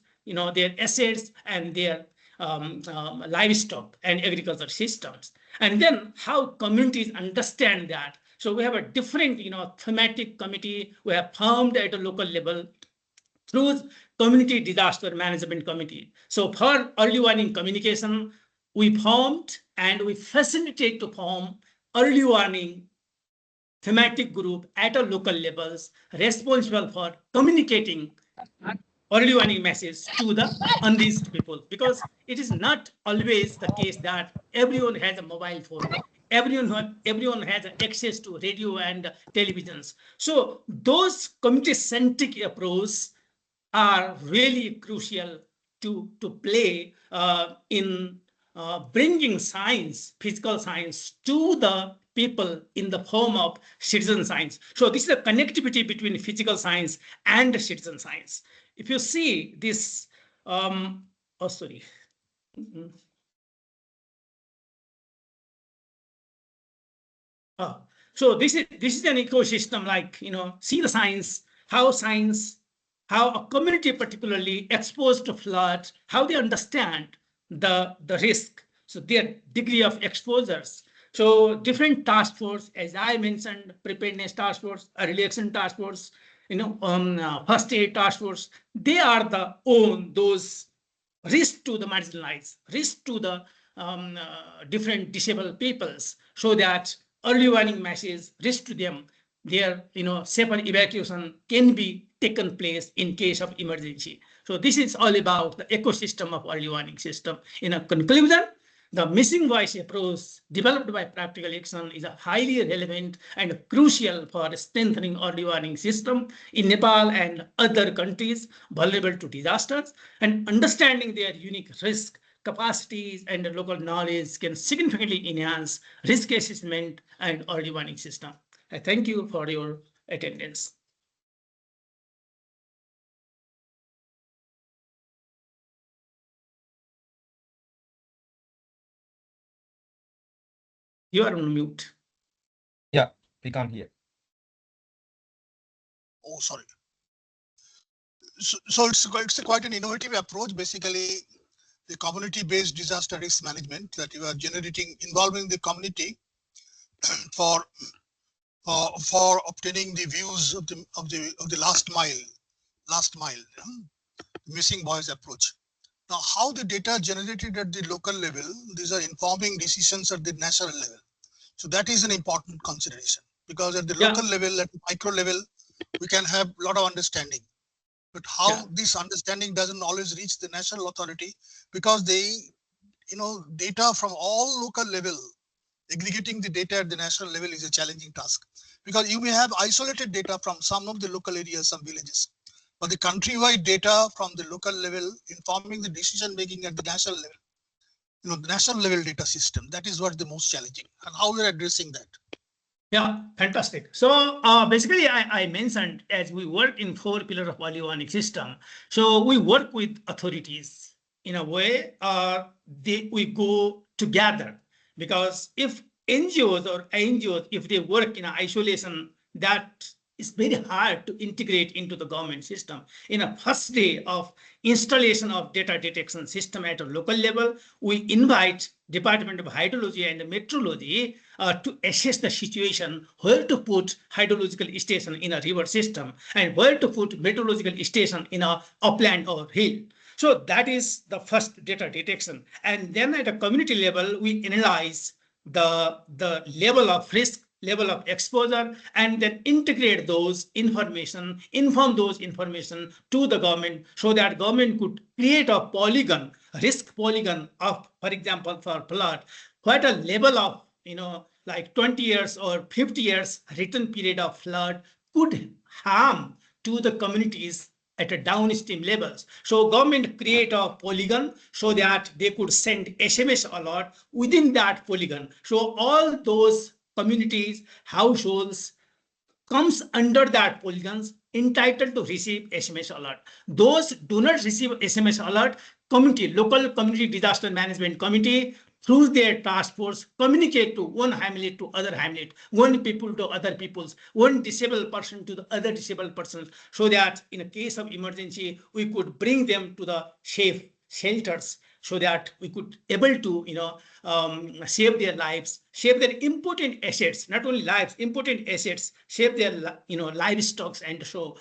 F: their assets, and their livestock and agriculture systems. And then how communities understand that. So we have a different, thematic committee we have formed at a local level through community disaster management committee. So for early warning communication, we formed and we facilitate to form early warning thematic group at a local levels responsible for communicating early warning message to the unreached people, because it is not always the case that everyone has a mobile phone. Everyone has access to radio and televisions. So those community-centric approaches are really crucial to play in bringing science, physical science, to the people in the form of citizen science. So this is a connectivity between physical science and citizen science. If you see this, oh, sorry. So this is an ecosystem, like, see the science, how a community particularly exposed to flood, how they understand the risk, so their degree of exposures. So different task force, as I mentioned, preparedness task force, early action task force, first aid task force, they are those risk to the marginalized, risk to the different disabled peoples, so that early warning message risk to them, their safer evacuation can be taken place in case of emergency. So this is all about the ecosystem of early warning system. In a conclusion, the missing voice approach developed by Practical Action is a highly relevant and crucial for strengthening early warning system in Nepal and other countries vulnerable to disasters, and understanding their unique risk, capacities, and local knowledge can significantly enhance risk assessment and early warning system. I thank you for your attendance. You are on mute.
G: Yeah, we can't hear.
C: Oh, sorry. So it's quite an innovative approach, basically the community-based disaster risk management that you are generating, involving the community for obtaining the views of the last mile, missing voice approach. Now, how the data generated at the local level, these are informing decisions at the national level. So that is an important consideration, because at the local level, at the micro level, we can have a lot of understanding. But how this understanding doesn't always reach the national authority, because they, data from all local level, aggregating the data at the national level is a challenging task, because you may have isolated data from some of the local areas, some villages, but the countrywide data from the local level informing the decision making at the national level, the national level data system, that is what the most challenging, and how we're addressing that.
F: Yeah, fantastic. So basically, I mentioned, as we work in 4 pillars of early warning system, so we work with authorities in a way we go together, because if NGOs, if they work in isolation, that is very hard to integrate into the government system. In a first day of installation of data detection system at a local level, we invite Department of Hydrology and Meteorology to assess the situation, where to put hydrological station in a river system and where to put meteorological station in a upland or hill. So that is the first data detection. And then at a community level, we analyze the level of risk, level of exposure, and then integrate those information, inform those information to the government, so that government could create a polygon, risk polygon of, for example, for flood, what a level of, like 20 years or 50 years return period of flood could harm to the communities at a downstream levels. So government create a polygon so that they could send SMS alert within that polygon. So all those communities, households comes under that polygons entitled to receive SMS alert. Those do not receive SMS alert, local community disaster management committee, through their task force, communicate to one hamlet to other hamlet, one people to other peoples, one disabled person to the other disabled persons, so that in a case of emergency, we could bring them to the safe shelters, so that we could able to save their lives, save their important assets, not only lives, important assets, save their livestock. And so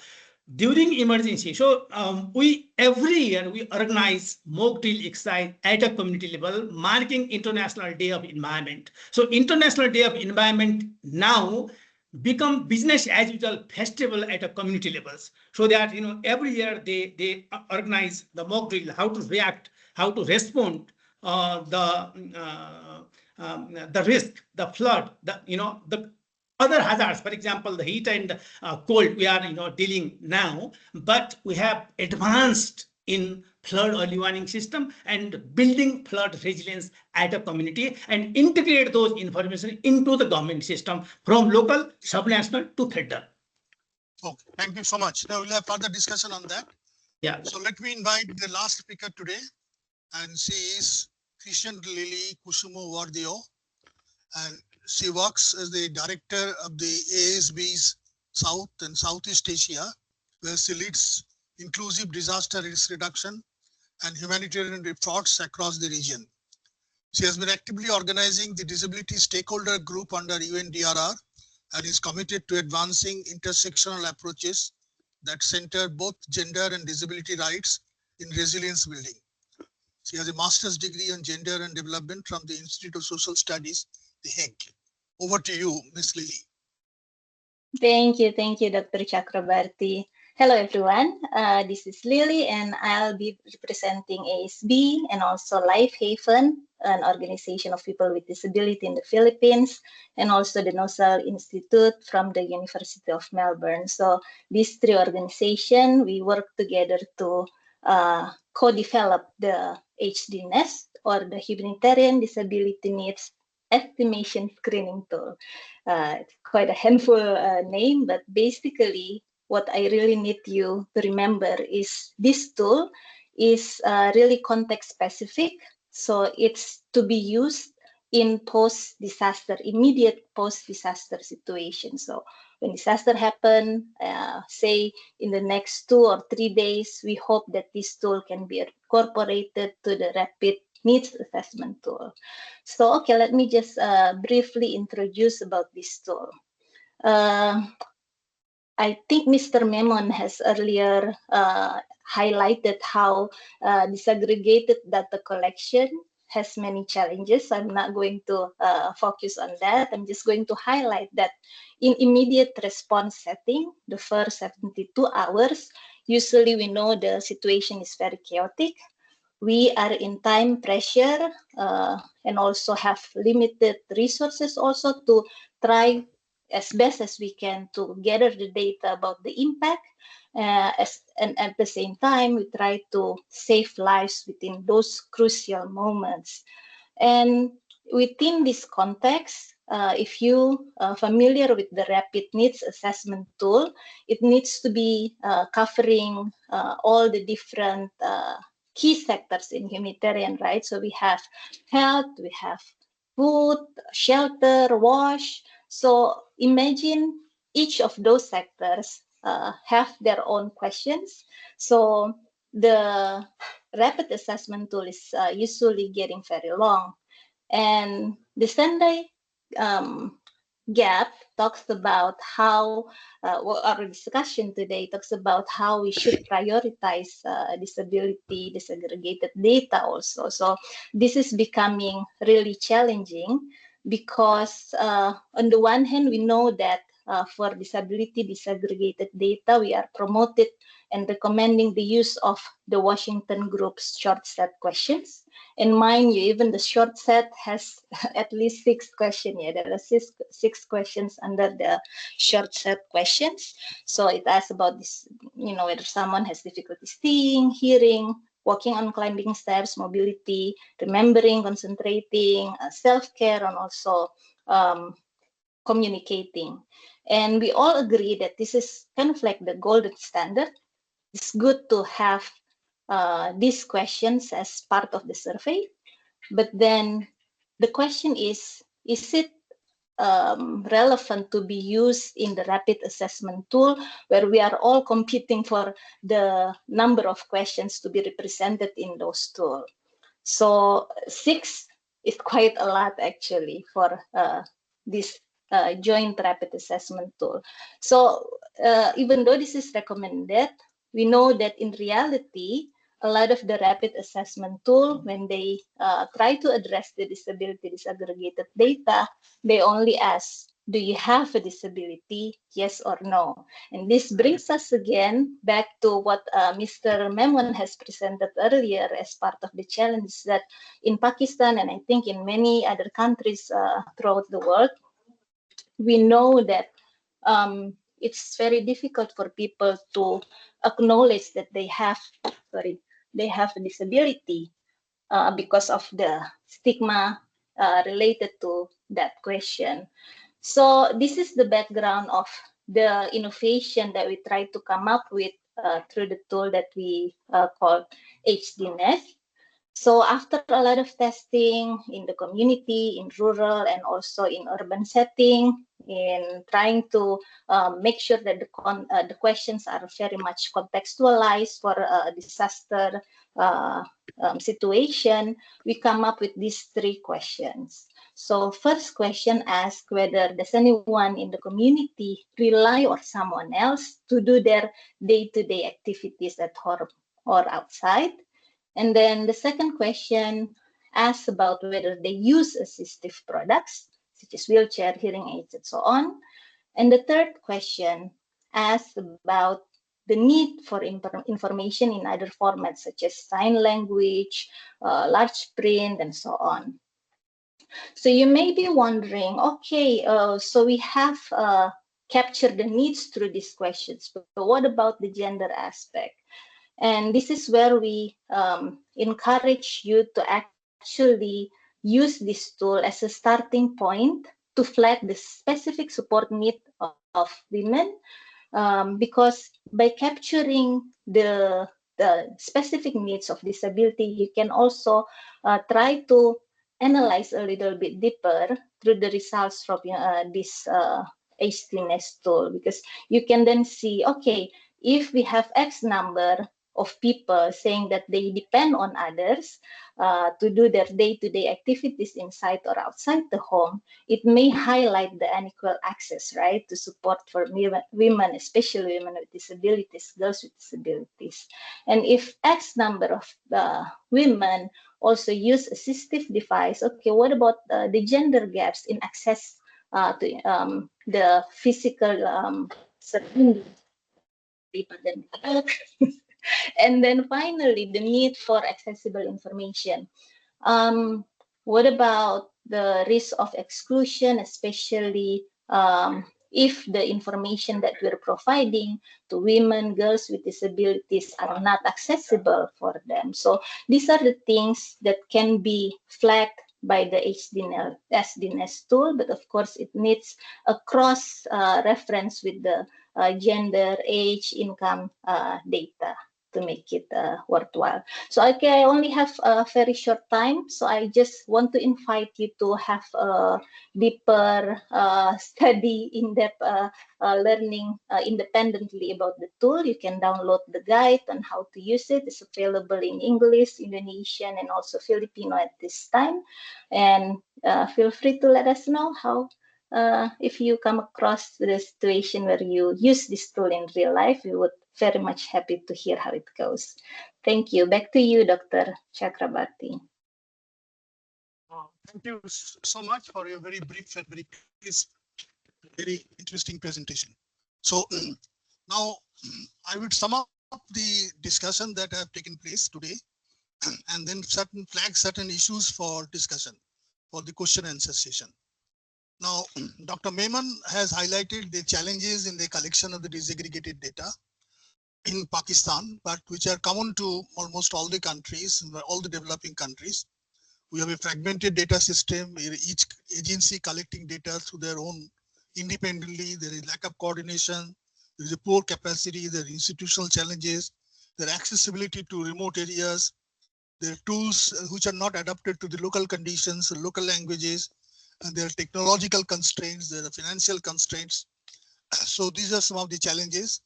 F: during emergency, so we every year we organize mock drill exercise at a community level, marking International Day of Environment. So International Day of Environment now become business as usual festival at a community levels, so that every year they organize the mock drill, how to react, how to respond, the risk, the flood, the other hazards, for example, the heat and cold we are dealing now, but we have advanced in flood early warning system and building flood resilience at a community, and integrate those information into the government system from local, subnational to federal.
C: Okay, thank you so much. Now we'll have further discussion on that.
F: Yeah.
C: So let me invite the last speaker today, and she is Christian Lily Kusumo Wardio, and she works as the director of the ASB's South and Southeast Asia, where she leads inclusive disaster risk reduction and humanitarian efforts across the region. She has been actively organizing the disability stakeholder group under UN DRR, and is committed to advancing intersectional approaches that center both gender and disability rights in resilience building. She has a master's degree on gender and development from the Institute of Social Studies, The Hague. Over to you, Ms. Lily.
I: Thank you, Dr. Chakrabarti. Hello everyone, this is Lily and I'll be representing ASB and also Life Haven, an organization of people with disability in the Philippines, and also the Nosal Institute from the University of Melbourne. So these three organizations, we work together to co-develop the HD Nest, or the Humanitarian Disability Needs Estimation Screening Tool. It's quite a handful name, but basically what I really need you to remember is this tool is really context specific. So it's to be used in post-disaster, immediate post-disaster situation. So when disaster happen, say in the next 2 or 3 days, we hope that this tool can be incorporated to the rapid needs assessment tool. So, okay, let me just briefly introduce about this tool. I think Mr. Memon has earlier highlighted how disaggregated data collection has many challenges. I'm not going to focus on that. I'm just going to highlight that in immediate response setting, the first 72 hours, usually we know the situation is very chaotic. We are in time pressure and also have limited resources also to try as best as we can to gather the data about the impact. And at the same time, we try to save lives within those crucial moments. And within this context, if you are familiar with the rapid needs assessment tool, it needs to be covering all the different key sectors in humanitarian, right? So we have health, we have food, shelter, wash. So imagine each of those sectors have their own questions. So the rapid assessment tool is usually getting very long. And the Sunday gap talks about how our discussion today talks about how we should prioritize disability disaggregated data also. So this is becoming really challenging because on the one hand, we know that for disability disaggregated data, we are promoted and recommending the use of the Washington Group's short set questions. And mind you, even the short set has at least 6 questions. Yeah, there are six questions under the short set questions. So it asks about this, you know, whether someone has difficulty seeing, hearing, walking on climbing stairs, mobility, remembering, concentrating, self-care, and also communicating. And we all agree that this is kind of like the golden standard. It's good to have these questions as part of the survey. But then the question is it relevant to be used in the rapid assessment tool where we are all competing for the number of questions to be represented in those tools? So 6 is quite a lot actually for this joint rapid assessment tool. So even though this is recommended, we know that in reality, a lot of the rapid assessment tool, when they try to address the disability disaggregated data, they only ask, do you have a disability, yes or no? And this brings us again back to what Mr. Memon has presented earlier as part of the challenge that in Pakistan, and I think in many other countries throughout the world, we know that it's very difficult for people to acknowledge that they have a disability because of the stigma related to that question. So this is the background of the innovation that we try to come up with through the tool that we call HDNet. So after a lot of testing in the community, in rural and also in urban setting, in trying to make sure that the questions are very much contextualized for a disaster situation, we come up with these 3 questions. So first question asks whether does anyone in the community rely on someone else to do their day-to-day activities at home or outside. And then the second question asks about whether they use assistive products, such as wheelchair, hearing aids, and so on. And the third question asks about the need for information in other formats such as sign language, large print, and so on. So you may be wondering, okay, so we have captured the needs through these questions, but what about the gender aspect? And this is where we encourage you to actually use this tool as a starting point to flag the specific support need of women, because by capturing the specific needs of disability, you can also try to analyze a little bit deeper through the results from this HDNS tool, because you can then see, okay, if we have X number of people saying that they depend on others to do their day-to-day activities inside or outside the home, it may highlight the unequal access, right, to support for women, especially women with disabilities, girls with disabilities. And if X number of women also use assistive device, okay, what about the gender gaps in access to the physical surroundings? And then finally, the need for accessible information. What about the risk of exclusion, especially if the information that we're providing to women, girls with disabilities are not accessible for them? So these are the things that can be flagged by the HDNS tool, but of course it needs a cross reference with the gender, age, income data to make it worthwhile. So okay, I only have a very short time, so I just want to invite you to have a deeper study, in-depth learning independently about the tool. You can download the guide on how to use it. It's available in English, Indonesian, and also Filipino at this time. And feel free to let us know how if you come across the situation where you use this tool in real life. We would very much happy to hear how it goes. Thank you. Back to you, Dr. Chakrabarty.
C: Thank you so much for your very brief and very crisp, very interesting presentation. So now I would sum up the discussion that have taken place today, and then flag certain issues for discussion for the question and answer session. Now, Dr. Memon has highlighted the challenges in the collection of the disaggregated data in Pakistan, but which are common to almost all the countries, all the developing countries. We have a fragmented data system, each agency collecting data through their own independently. There is lack of coordination, there is a poor capacity, there are institutional challenges, there are accessibility to remote areas, there are tools which are not adapted to the local conditions, local languages, and there are technological constraints, there are financial constraints. So these are some of the challenges.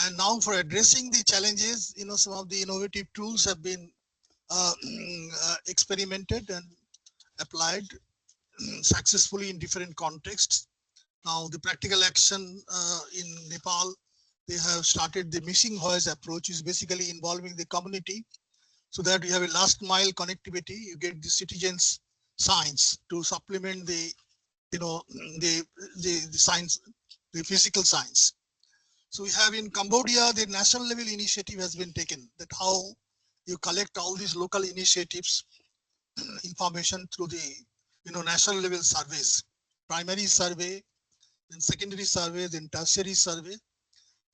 C: And now for addressing the challenges, some of the innovative tools have been experimented and applied successfully in different contexts. Now the practical action in Nepal, they have started the missing voice approach, is basically involving the community so that you have a last mile connectivity. You get the citizens' signs to supplement the signs, the physical signs. So we have in Cambodia, the national level initiative has been taken, that how you collect all these local initiatives information through the national level surveys, primary survey, then secondary survey, then tertiary survey.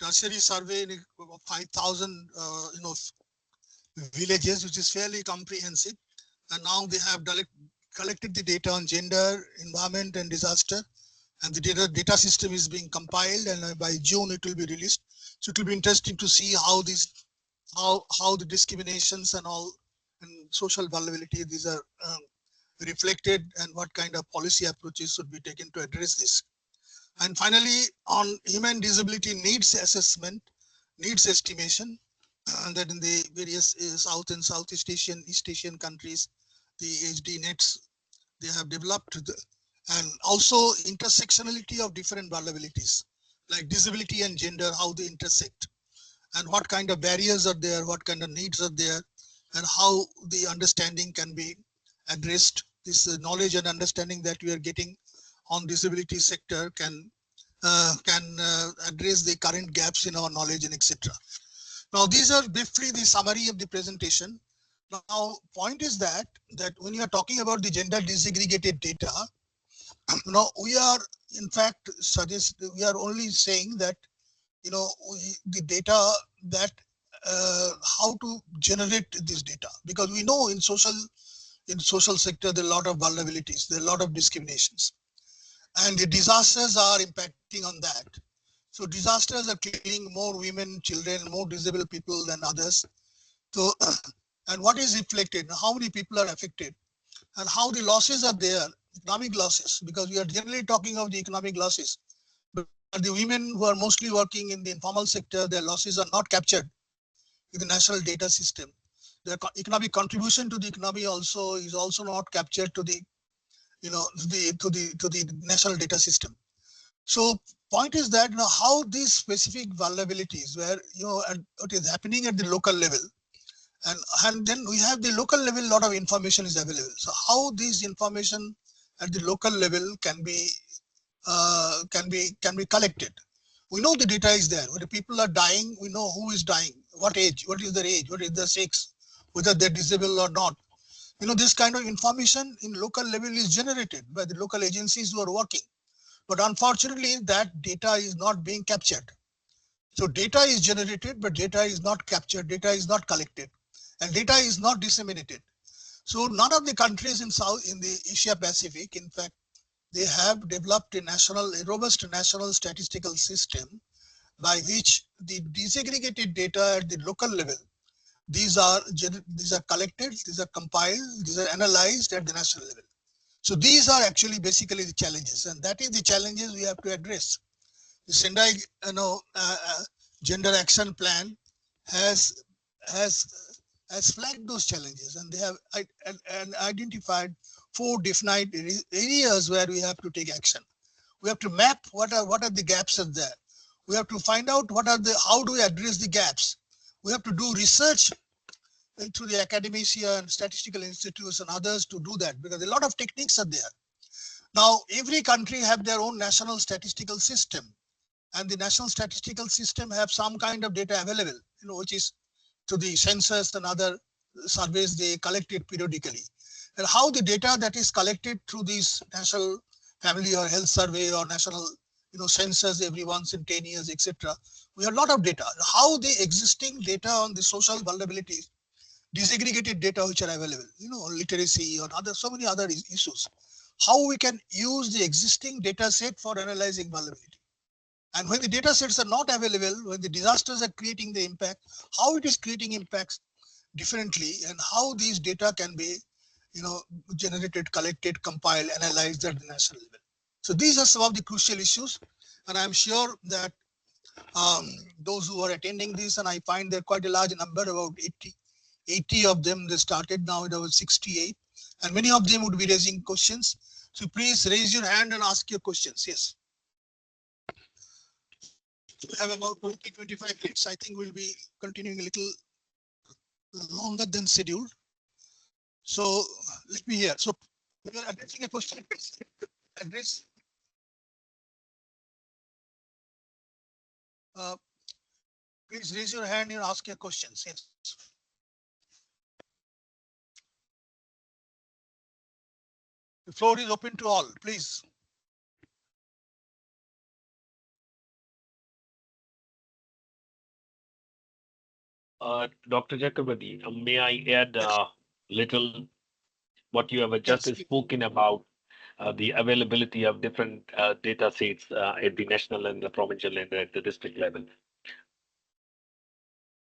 C: Tertiary survey in 5,000 villages, which is fairly comprehensive. And now they have collected the data on gender, environment, and disaster. And the data system is being compiled, and by June it will be released. So it will be interesting to see how the discriminations and all and social vulnerability, these are reflected, and what kind of policy approaches should be taken to address this. And finally, on human disability needs assessment, needs estimation, that in the various South and Southeast Asian, East Asian countries, the HD nets, they have developed, and also intersectionality of different vulnerabilities, like disability and gender, how they intersect, and what kind of barriers are there, what kind of needs are there, and how the understanding can be addressed. This knowledge and understanding that we are getting on disability sector can address the current gaps in our knowledge and etc. Now, these are briefly the summary of the presentation. Now, point is that when you are talking about the gender disaggregated data, now we are in fact we are only saying that the data that how to generate this data, because we know in social sector there are a lot of vulnerabilities, there are a lot of discriminations, and the disasters are impacting on that. So disasters are killing more women, children, more disabled people than others. So and what is reflected, how many people are affected, and how the losses are there, economic losses, because we are generally talking of the economic losses. But the women who are mostly working in the informal sector, their losses are not captured in the national data system. Their economic contribution to the economy also is also not captured to the to the national data system. So point is that how these specific vulnerabilities where and what is happening at the local level, and then we have the local level, lot of information is available. So how this information at the local level can be collected. We know the data is there. When the people are dying, we know who is dying, what age, what is their age, what is their sex, whether they're disabled or not. This kind of information in local level is generated by the local agencies who are working. But unfortunately, that data is not being captured. So data is generated, but data is not captured, data is not collected, and data is not disseminated. So none of the countries in the Asia Pacific, in fact, they have developed a robust national statistical system by which the disaggregated data at the local level, these are collected, these are compiled, these are analyzed at the national level. So these are actually basically the challenges, and that is the challenges we have to address. The Sendai, Gender Action Plan has flagged those challenges, and they have identified 4 definite areas where we have to take action. We have to map what are the gaps are there. We have to find out how do we address the gaps. We have to do research through the academia and statistical institutes and others to do that, because a lot of techniques are there. Now, every country have their own national statistical system, and the national statistical system have some kind of data available, which is to the census and other surveys they collected periodically. And how the data that is collected through these national family or health survey or national census every once in 10 years, etc. We have a lot of data. How the existing data on the social vulnerabilities, disaggregated data which are available, literacy or so many other issues. How we can use the existing data set for analyzing vulnerability. And when the data sets are not available, when the disasters are creating the impact, how it is creating impacts differently, and how these data can be, generated, collected, compiled, analyzed at the national level. So these are some of the crucial issues, and I'm sure that those who are attending this, and I find there quite a large number, about 80 of them, they started, now it was 68, and many of them would be raising questions. So please raise your hand and ask your questions. Yes. We have about 20-25 minutes. I think we'll be continuing a little longer than scheduled. So let me hear. So we are addressing a question. Address. Please raise your hand and ask your questions. Yes. The floor is open to all. Please.
D: Dr. Chakrabarty, may I add little what you have just spoken about, the availability of different data sets at the national and the provincial and at the district level.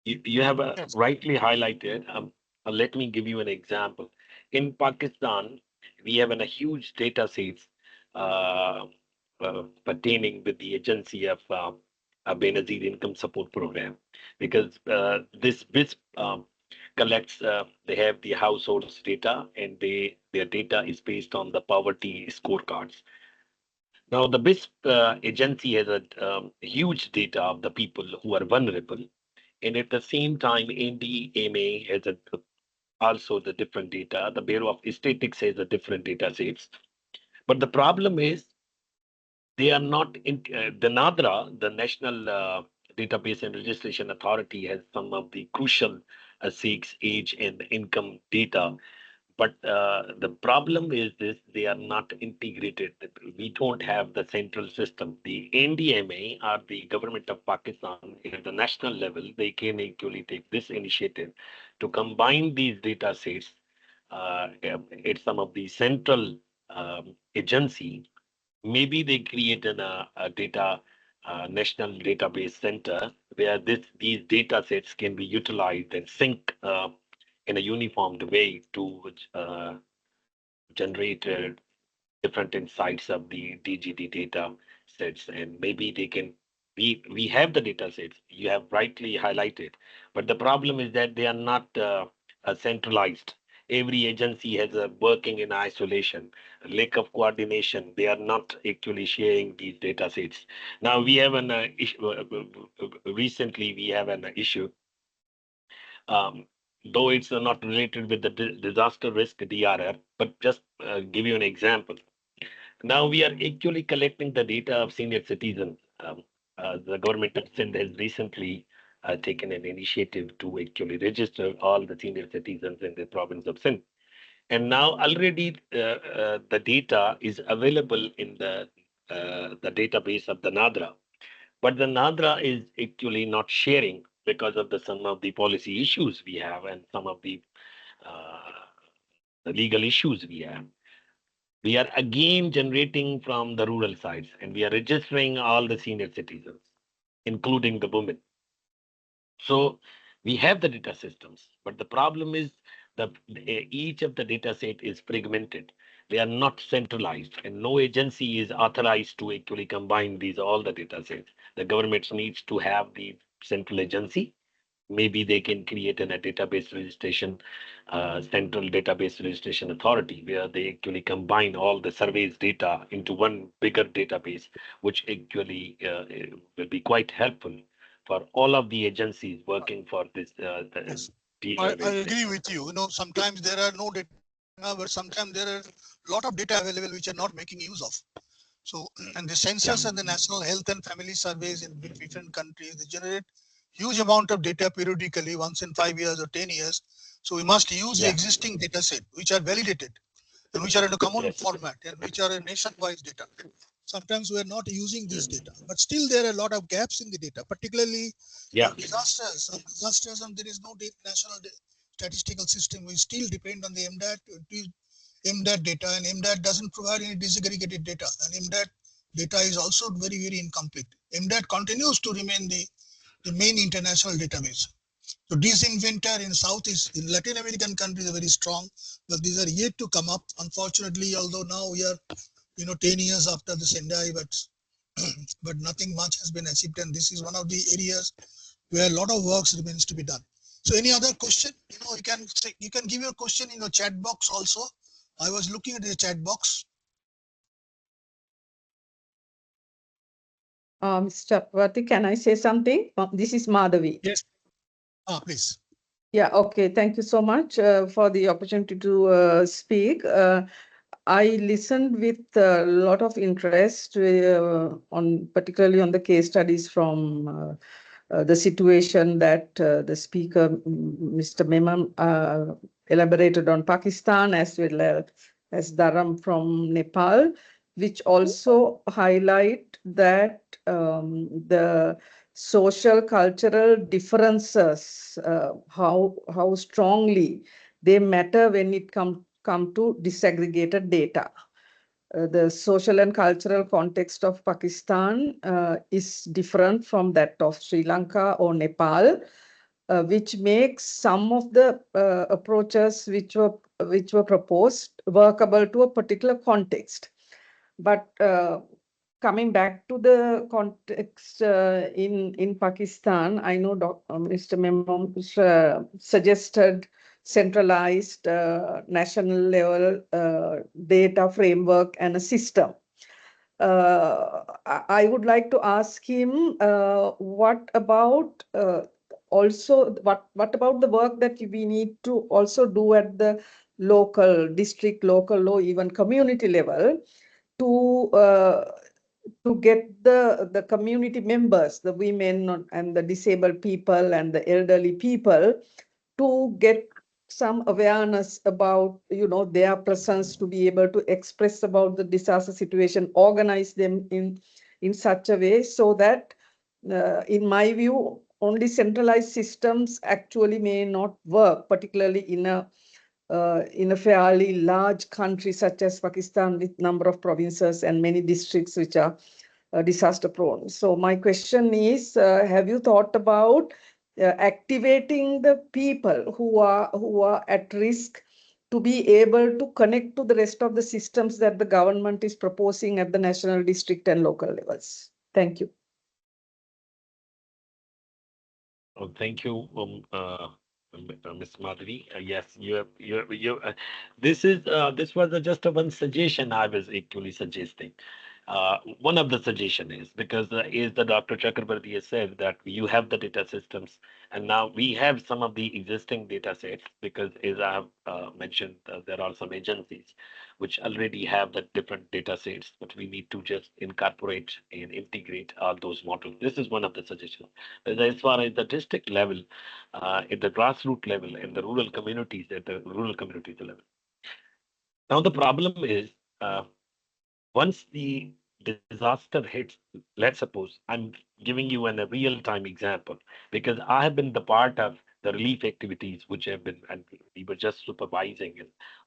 D: You have rightly highlighted. Let me give you an example. In Pakistan, we have a huge data sets pertaining with the agency of Benazir Income Support Program, because this collects, they have the households data, and their data is based on the poverty scorecards. Now, the BIS agency has a huge data of the people who are vulnerable, and at the same time, NDMA has also the different data. The Bureau of Statistics has a different data sets. But the problem is they are not in the NADRA, the National Database and Registration Authority, has some of the crucial sex, age, and income data. But the problem is this: they are not integrated. We don't have the central system. The NDMA, or the government of Pakistan, at the national level, they can actually take this initiative to combine these data sets at some of the central agency. Maybe they create a data national database center where these data sets can be utilized and sync in a uniformed way to generate different insights of the DGD data sets, and maybe they can. We have the data sets you have rightly highlighted, but the problem is that they are not centralized. Every agency has a working in isolation, lack of coordination. They are not actually sharing these data sets. Now we have an issue. Recently, we have an issue. Um, though it's not related with the disaster risk DRR, but just give you an example. Now we are actually collecting the data of senior citizens. The government of Sindh has recently taken an initiative to actually register all the senior citizens in the province of Sindh. And now already the data is available in the database of the NADRA. But the NADRA is actually not sharing because of some of the policy issues we have and some of the legal issues we have. We are again generating from the rural sides, and we are registering all the senior citizens, including the women. So we have the data systems, but the problem is that each of the data set is fragmented. They are not centralized, and no agency is authorized to actually combine all the data sets. The government needs to have the central agency. Maybe they can create a database registration, central database registration authority, where they actually combine all the surveys data into one bigger database, which actually will be quite helpful for all of the agencies working for this.
C: Yes. I agree with you. Sometimes there are no data, but sometimes there are a lot of data available which are not making use of. So, and the census and the national health and family surveys in different countries, they generate huge amount of data periodically, once in 5 years or 10 years. So we must use the existing data set, which are validated and which are in a common format and which are a nationwide data. Sometimes we are not using this data, but still there are a lot of gaps in the data, particularly disasters. Disasters, and there is no national statistical system. We still depend on the MDAT data, and MDAT doesn't provide any disaggregated data, and MDAT data is also very, very incomplete. MDAT continues to remain the main international database. So Disinventor in in Latin American countries are very strong, but these are yet to come up. Unfortunately, although now we are 10 years after the Sendai, but nothing much has been achieved, and this is one of the areas where a lot of works remains to be done. So any other question? You can give your question in the chat box also. I was looking at the chat box.
A: Mr. Chakravarti, can I say something? This is Madhavi.
C: Yes. Please.
A: Yeah, okay. Thank you so much for the opportunity to speak. I listened with a lot of interest particularly on the case studies from the situation that the speaker, Mr. Memon, elaborated on Pakistan as well as Dharam from Nepal, which also highlight that the social cultural differences, how strongly they matter when it come to disaggregated data. The social and cultural context of Pakistan is different from that of Sri Lanka or Nepal, which makes some of the approaches which were proposed workable to a particular context. But coming back to the context in Pakistan, I know Mr. Memon suggested centralized national level data framework and a system. I would like to ask him what about what about the work that we need to also do at the local, district, local, or even community level to to get the community members, the women and the disabled people and the elderly people, to get some awareness about, their presence, to be able to express about the disaster situation, organize them in such a way so that, in my view, only centralized systems actually may not work, particularly in a fairly large country such as Pakistan, with number of provinces and many districts which are disaster prone. So my question is, have you thought about activating the people who are at risk to be able to connect to the rest of the systems that the government is proposing at the national, district and local levels? Thank you.
D: Oh, thank you, Ms. Madhuri. Yes, this was just one suggestion I was actually suggesting. One of the suggestion is because is the Dr. Chakrabarti has said that you have the data systems, and now we have some of the existing data sets, because as I have mentioned, there are some agencies which already have the different data sets, but we need to just incorporate and integrate all those models. This is one of the suggestions. As far as the district level, at the grassroots level, and the rural communities at the rural communities level. Now the problem is, once the disaster hits, let's suppose I'm giving you a real-time example, because I have been the part of the relief activities which have been, and we were just supervising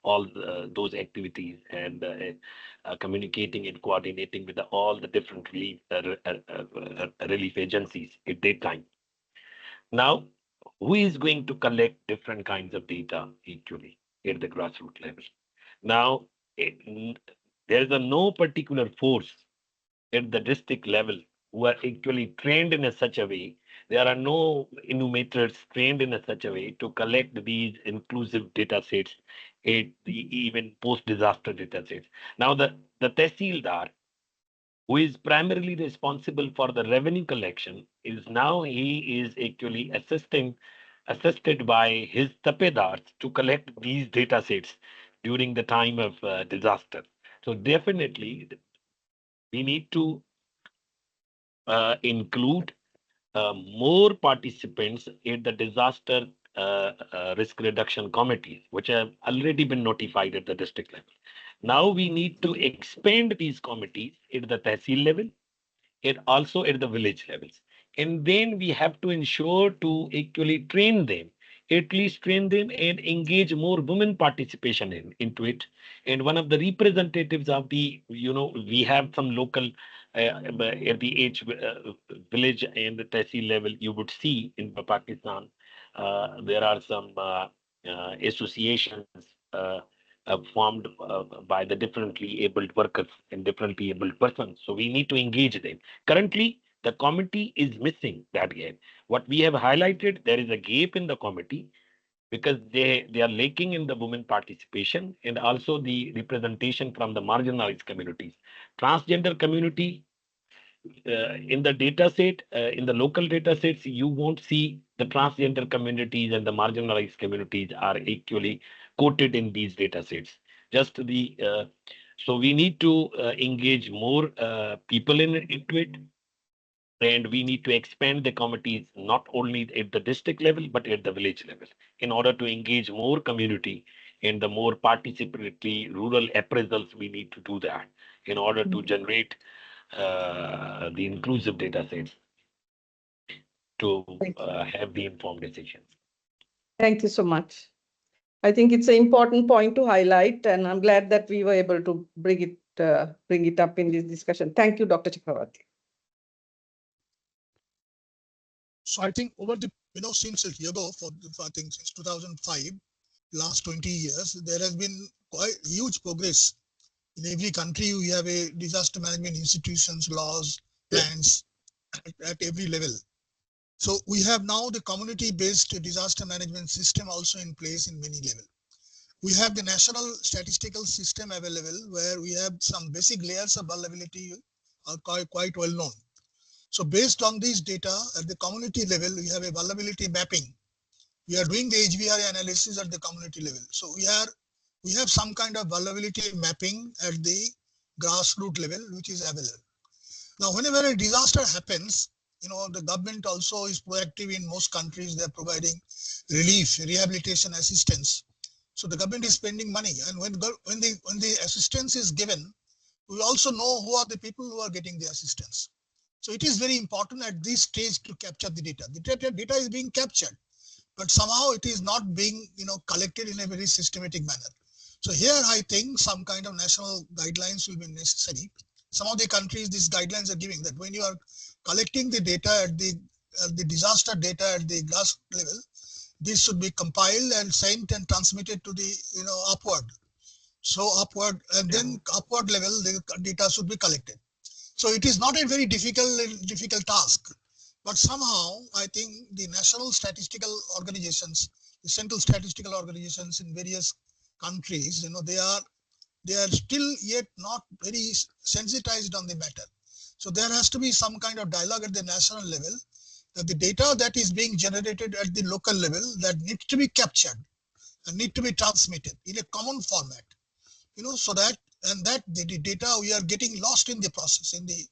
D: all those activities, and communicating and coordinating with all the different relief agencies at that time. Now, who is going to collect different kinds of data equally at the grassroots level? Now, there is no particular force at the district level who are actually trained in such a way. There are no enumerators trained in such a way to collect these inclusive data sets, even post-disaster data sets. Now, the Tehsildar, who is primarily responsible for the revenue collection, he is actually assisted by his tapedars to collect these data sets during the time of disaster. So definitely we need to include more participants in the disaster risk reduction committees, which have already been notified at the district level. Now we need to expand these committees at the Tehsil level and also at the village levels. And then we have to ensure to actually train them, at least train them and engage more women participation into it. And one of the representatives of we have some local at the village and the Tehsil level, you would see in Pakistan, there are some associations formed by the differently abled workers and differently abled persons. So we need to engage them. Currently, the committee is missing that gap. What we have highlighted, there is a gap in the committee because they are lacking in the women participation and also the representation from the marginalized communities. Transgender community, in the data set, in the local data sets, you won't see the transgender communities and the marginalized communities are actually quoted in these data sets. So we need to engage more people into it, and we need to expand the committees not only at the district level but at the village level in order to engage more community and the more participatory rural appraisals. We need to do that in order to generate the inclusive data sets to have the informed decisions.
A: Thank you so much. I think it's an important point to highlight, and I'm glad that we were able to bring it up in this discussion. Thank you, Dr. Chakravarti.
C: So I think over the, since a year ago, I think since 2005, last 20 years, there has been quite huge progress. In every country, we have a disaster management institutions, laws, plans at every level. So we have now the community-based disaster management system also in place in many levels. We have the national statistical system available where we have some basic layers of vulnerability are quite well known. So based on these data at the community level, we have a vulnerability mapping. We are doing the HVR analysis at the community level. So we have some kind of vulnerability mapping at the grassroots level, which is available. Now, whenever a disaster happens, the government also is proactive in most countries. They're providing relief, rehabilitation assistance. So the government is spending money, and when the assistance is given, we also know who are the people who are getting the assistance. So it is very important at this stage to capture the data. The data is being captured, but somehow it is not being collected in a very systematic manner. So here I think some kind of national guidelines will be necessary. Some of the countries, these guidelines are giving that when you are collecting the data at the disaster data at the grass level, this should be compiled and sent and transmitted to the upward. So upward, and then upward level, the data should be collected. So it is not a very difficult task, but somehow I think the national statistical organizations, the central statistical organizations in various countries, they are still yet not very sensitized on the matter. So there has to be some kind of dialogue at the national level, that the data that is being generated at the local level, that needs to be captured and need to be transmitted in a common format, so that the data we are getting lost in the process, in the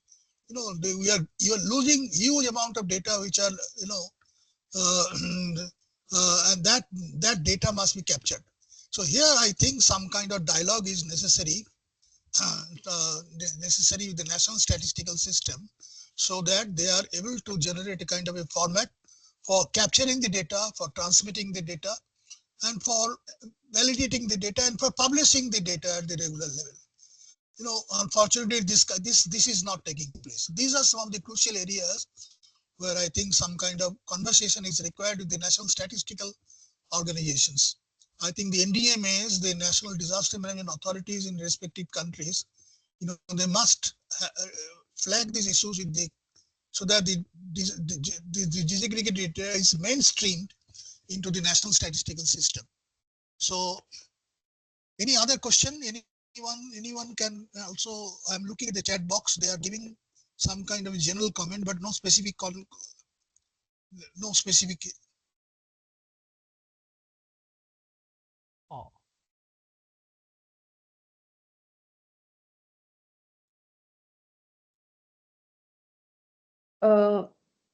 C: you are losing huge amount of data which are and that data must be captured. So here I think some kind of dialogue is necessary with the national statistical system, so that they are able to generate a kind of a format for capturing the data, for transmitting the data, and for validating the data, and for publishing the data at the regular level. Unfortunately, this is not taking place. These are some of the crucial areas where I think some kind of conversation is required with the national statistical organizations. I think the NDMAs, the National Disaster Management Authorities in respective countries, they must flag these issues so that the disaggregated data is mainstreamed into the national statistical system. So, any other question? Anyone can also. I'm looking at the chat box. They are giving some kind of a general comment, but no specific no specific.
G: Oh.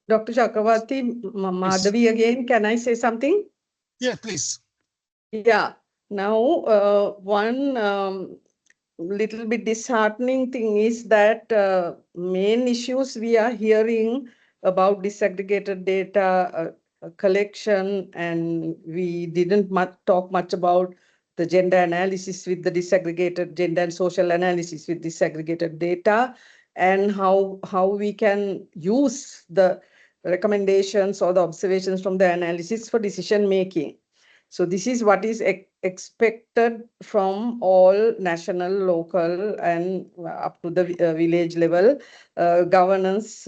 A: Dr. Chakravarti, Madhavi again, can I say something?
C: Yeah, please.
A: Yeah. Now, one little bit disheartening thing is that main issues we are hearing about disaggregated data collection, and we didn't talk much about the gender analysis with the disaggregated gender and social analysis with disaggregated data, and how we can use the recommendations or the observations from the analysis for decision making. So this is what is expected from all national, local, and up to the village level governance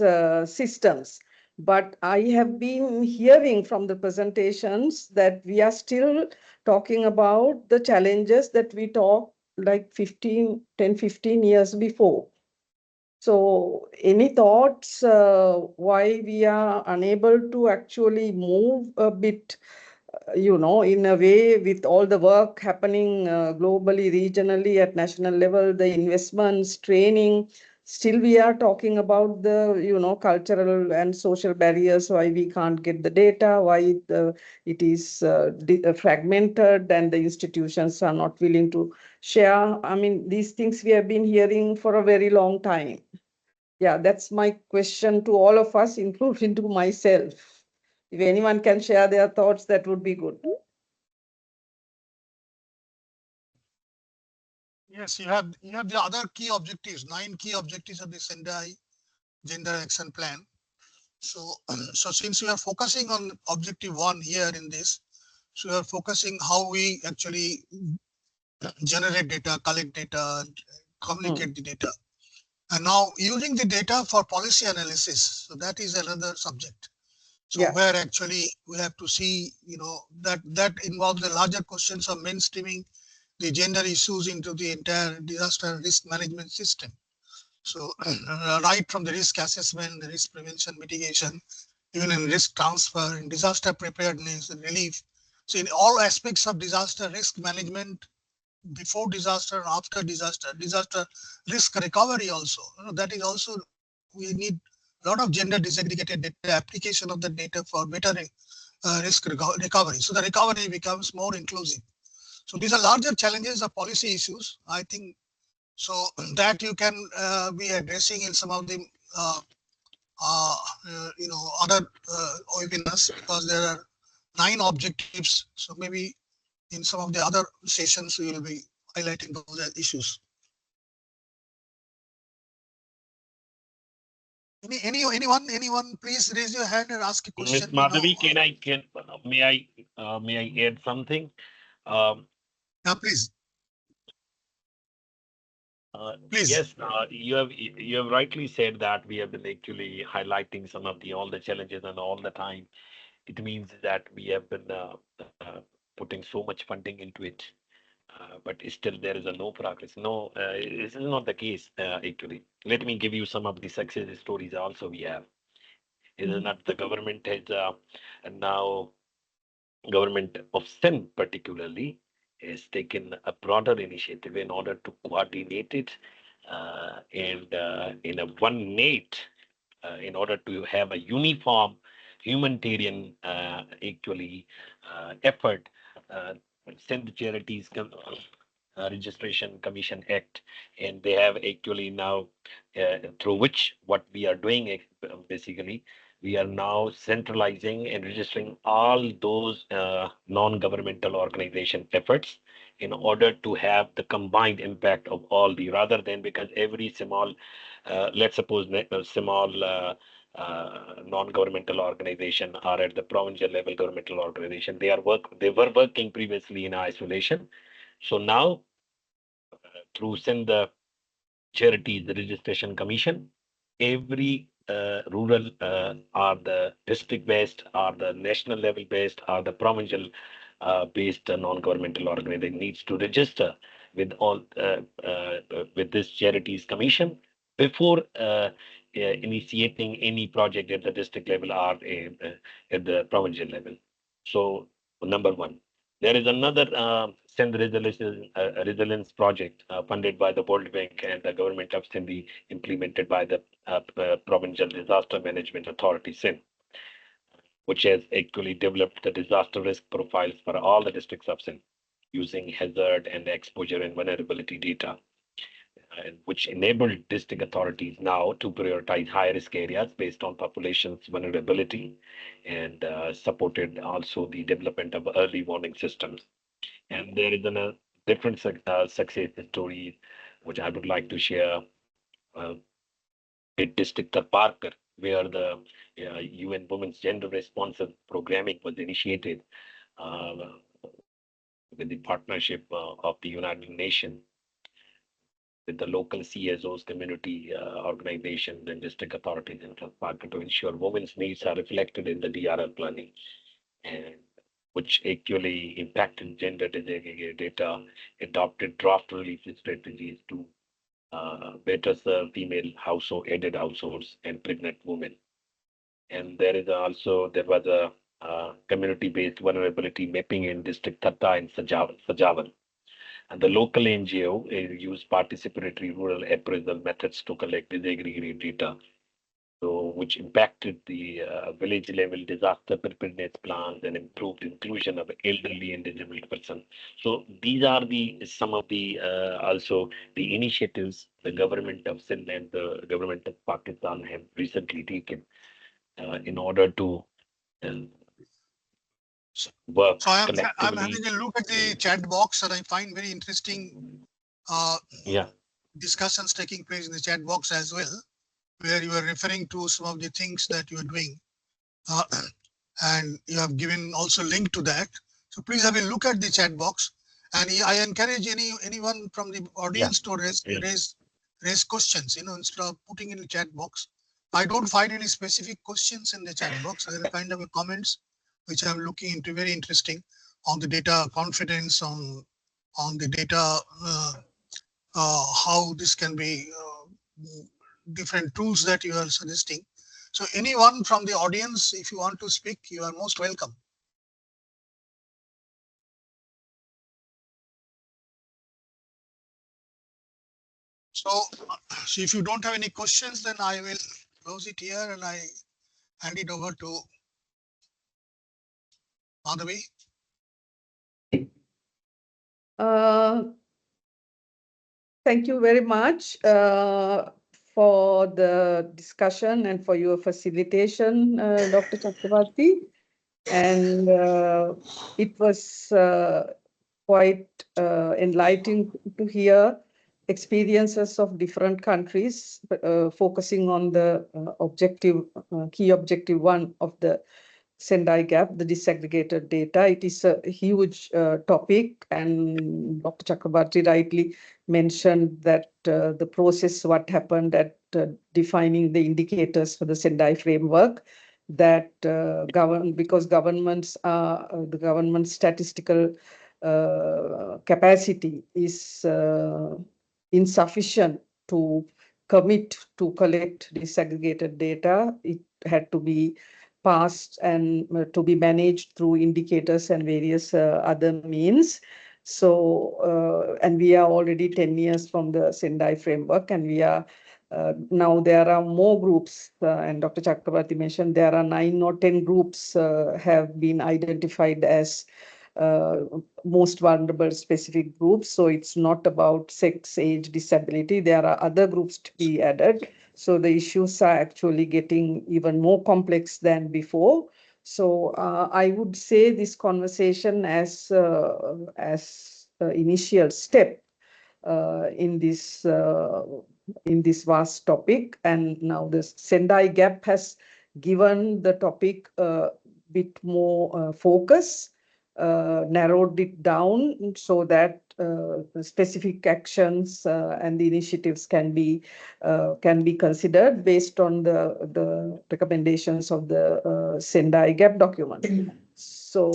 A: systems. But I have been hearing from the presentations that we are still talking about the challenges that we talked like 10, 15 years before. So any thoughts why we are unable to actually move a bit, in a way, with all the work happening globally, regionally, at national level, the investments, training, still we are talking about the, cultural and social barriers, why we can't get the data, why it is fragmented and the institutions are not willing to share. I mean, these things we have been hearing for a very long time. Yeah, that's my question to all of us, including to myself. If anyone can share their thoughts, that would be good.
C: Yes, you have the other key objectives, 9 key objectives of the Sendai Gender Action Plan. So, so since we are focusing on objective 1 here in this, so we are focusing how we actually generate data, collect data, communicate the data. And now using the data for policy analysis, so that is another subject. So where actually we have to see, that involves the larger questions of mainstreaming the gender issues into the entire disaster risk management system. So right from the risk assessment, the risk prevention, mitigation, even in risk transfer, in disaster preparedness and relief. So in all aspects of disaster risk management, before disaster and after disaster risk recovery also, that is also we need a lot of gender disaggregated data, application of the data for better risk recovery. So the recovery becomes more inclusive. So these are larger challenges of policy issues, I think. So that you can be addressing in some of the other webinars, because there are 9 objectives. So maybe in some of the other sessions we will be highlighting those issues. Anyone, please raise your hand and ask a question.
D: Ms. Madhavi, may I add something?
C: Yeah, please. Please.
D: Yes, you have rightly said that we have been actually highlighting some of all the challenges and all the time. It means that we have been putting so much funding into it, but still there is no progress. No, this is not the case actually. Let me give you some of the success stories also we have. It is not the government has now government of Sindh particularly has taken a broader initiative in order to coordinate it and in a one net in order to have a uniform humanitarian effort. Sindh Charities Registration Commission Act, and they have actually now through which what we are doing basically we are now centralizing and registering all those non-governmental organization efforts in order to have the combined impact of all the, rather than, because every small let's suppose small non-governmental organization or at the provincial level governmental organization, they were working previously in isolation. So now through Sindh Charities Registration Commission, every rural or the district based or the national level based or the provincial based non-governmental organization needs to register with all with this charities commission before initiating any project at the district level or at the provincial level. So number one. There is another Sindh Resilience Project funded by the World Bank and the government of Sindh, implemented by the Provincial Disaster Management Authority, Sindh, which has actually developed the disaster risk profiles for all the districts of Sindh using hazard and exposure and vulnerability data, which enabled district authorities now to prioritize high-risk areas based on population's vulnerability and supported also the development of early warning systems. And there is a different success story which I would like to share uh, at District of Parker, where the UN Women's Gender Responsive Programming was initiated uh, with the partnership of the United Nations with the local CSOs, community organizations, and district authorities in Parker to ensure women's needs are reflected in the DRR planning, and which actually impacted gender data, adopted draft relief strategies to better serve female household, aided households, and pregnant women. And there was a community-based vulnerability mapping in District Thatta in Sajawan. And the local NGO used participatory rural appraisal methods to collect disaggregated data, so which impacted the village level disaster preparedness plans and improved inclusion of elderly and disabled persons. So these are some of the also the initiatives the government of Sindh and the government of Pakistan have recently taken in order to uh, work
C: So I'm
D: collectively.
C: having a look at the chat box, and I find very interesting
D: Yeah.
C: discussions taking place in the chat box as well, where you are referring to some of the things that you are doing, and you have given also link to that. So please have a look at the chat box, and I encourage anyone from the audience to raise questions. Instead of putting in the chat box, I don't find any specific questions in the chat box. There are kind of comments which I'm looking into, very interesting, on the data confidence, on the data, how this can be different tools that you are suggesting. So anyone from the audience, if you want to speak, you are most welcome. So if you don't have any questions, then I will close it here and I hand it over to Madhavi.
A: Thank you very much for the discussion and for your facilitation, Dr. Chakravarti. And it was quite enlightening to hear experiences of different countries, focusing on the key objective one of the Sendai gap, the disaggregated data. It is a huge topic, and Dr. Chakrabarti rightly mentioned that the process, what happened at defining the indicators for the Sendai framework, that because governments are the government statistical capacity is insufficient to commit to collect disaggregated data. It had to be passed and to be managed through indicators and various other means. So, and we are already 10 years from the Sendai framework, and we are now there are more groups, and Dr. Chakrabarti mentioned there are 9 or 10 groups have been identified as most vulnerable specific groups. So it's not about sex, age, disability. There are other groups to be added. So the issues are actually getting even more complex than before. So I would say this conversation as initial step in this vast topic, and now the Sendai gap has given the topic a bit more focus, narrowed it down so that the specific actions and the initiatives can be considered based on the recommendations of the Sendai gap document. So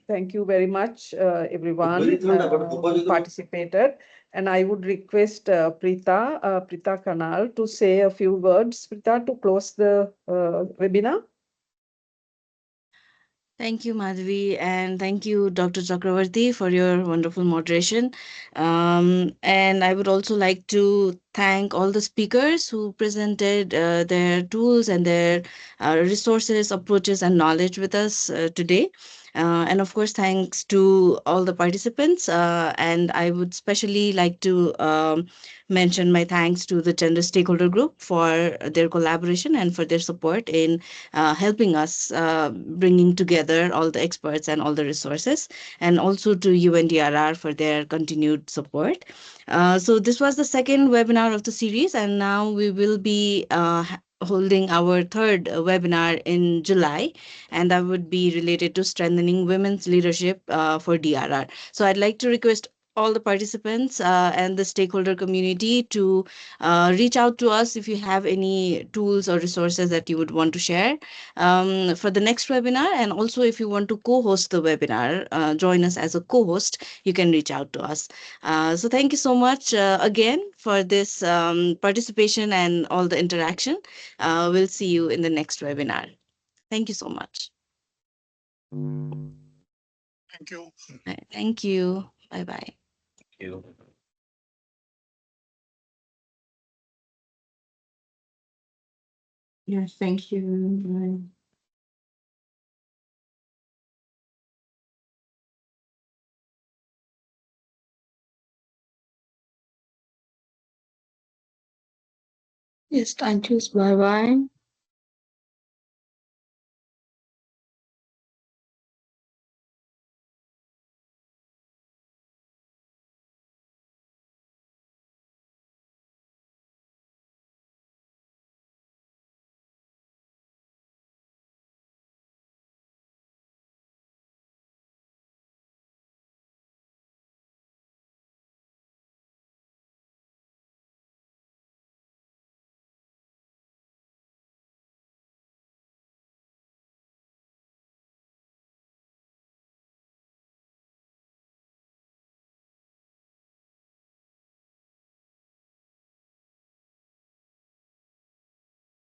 A: thank you very much, everyone who participated. And I would request Prita Kanal to say a few words, Prita, to close the webinar.
J: Thank you, Madhavi, and thank you, Dr. Chakravarti, for your wonderful moderation. And I would also like to thank all the speakers who presented their tools and their resources, approaches, and knowledge with us today. And of course, thanks to all the participants. And I would especially like to mention my thanks to the Gender Stakeholder Group for their collaboration and for their support in helping us bringing together all the experts and all the resources, and also to UNDRR for their continued support. So this was the second webinar of the series, and now we will be holding our third webinar in July, and that would be related to strengthening women's leadership for DRR. So I'd like to request all the participants and the stakeholder community to reach out to us if you have any tools or resources that you would want to share for the next webinar. And also, if you want to co-host the webinar, join us as a co-host, you can reach out to us. So thank you so much again for this participation and all the interaction. We'll see you in the next webinar. Thank you so much.
C: Thank you.
J: Thank you. Bye-bye.
D: Thank you.
E: Yes, thank you. Bye.
J: Yes, thank you. Bye-bye.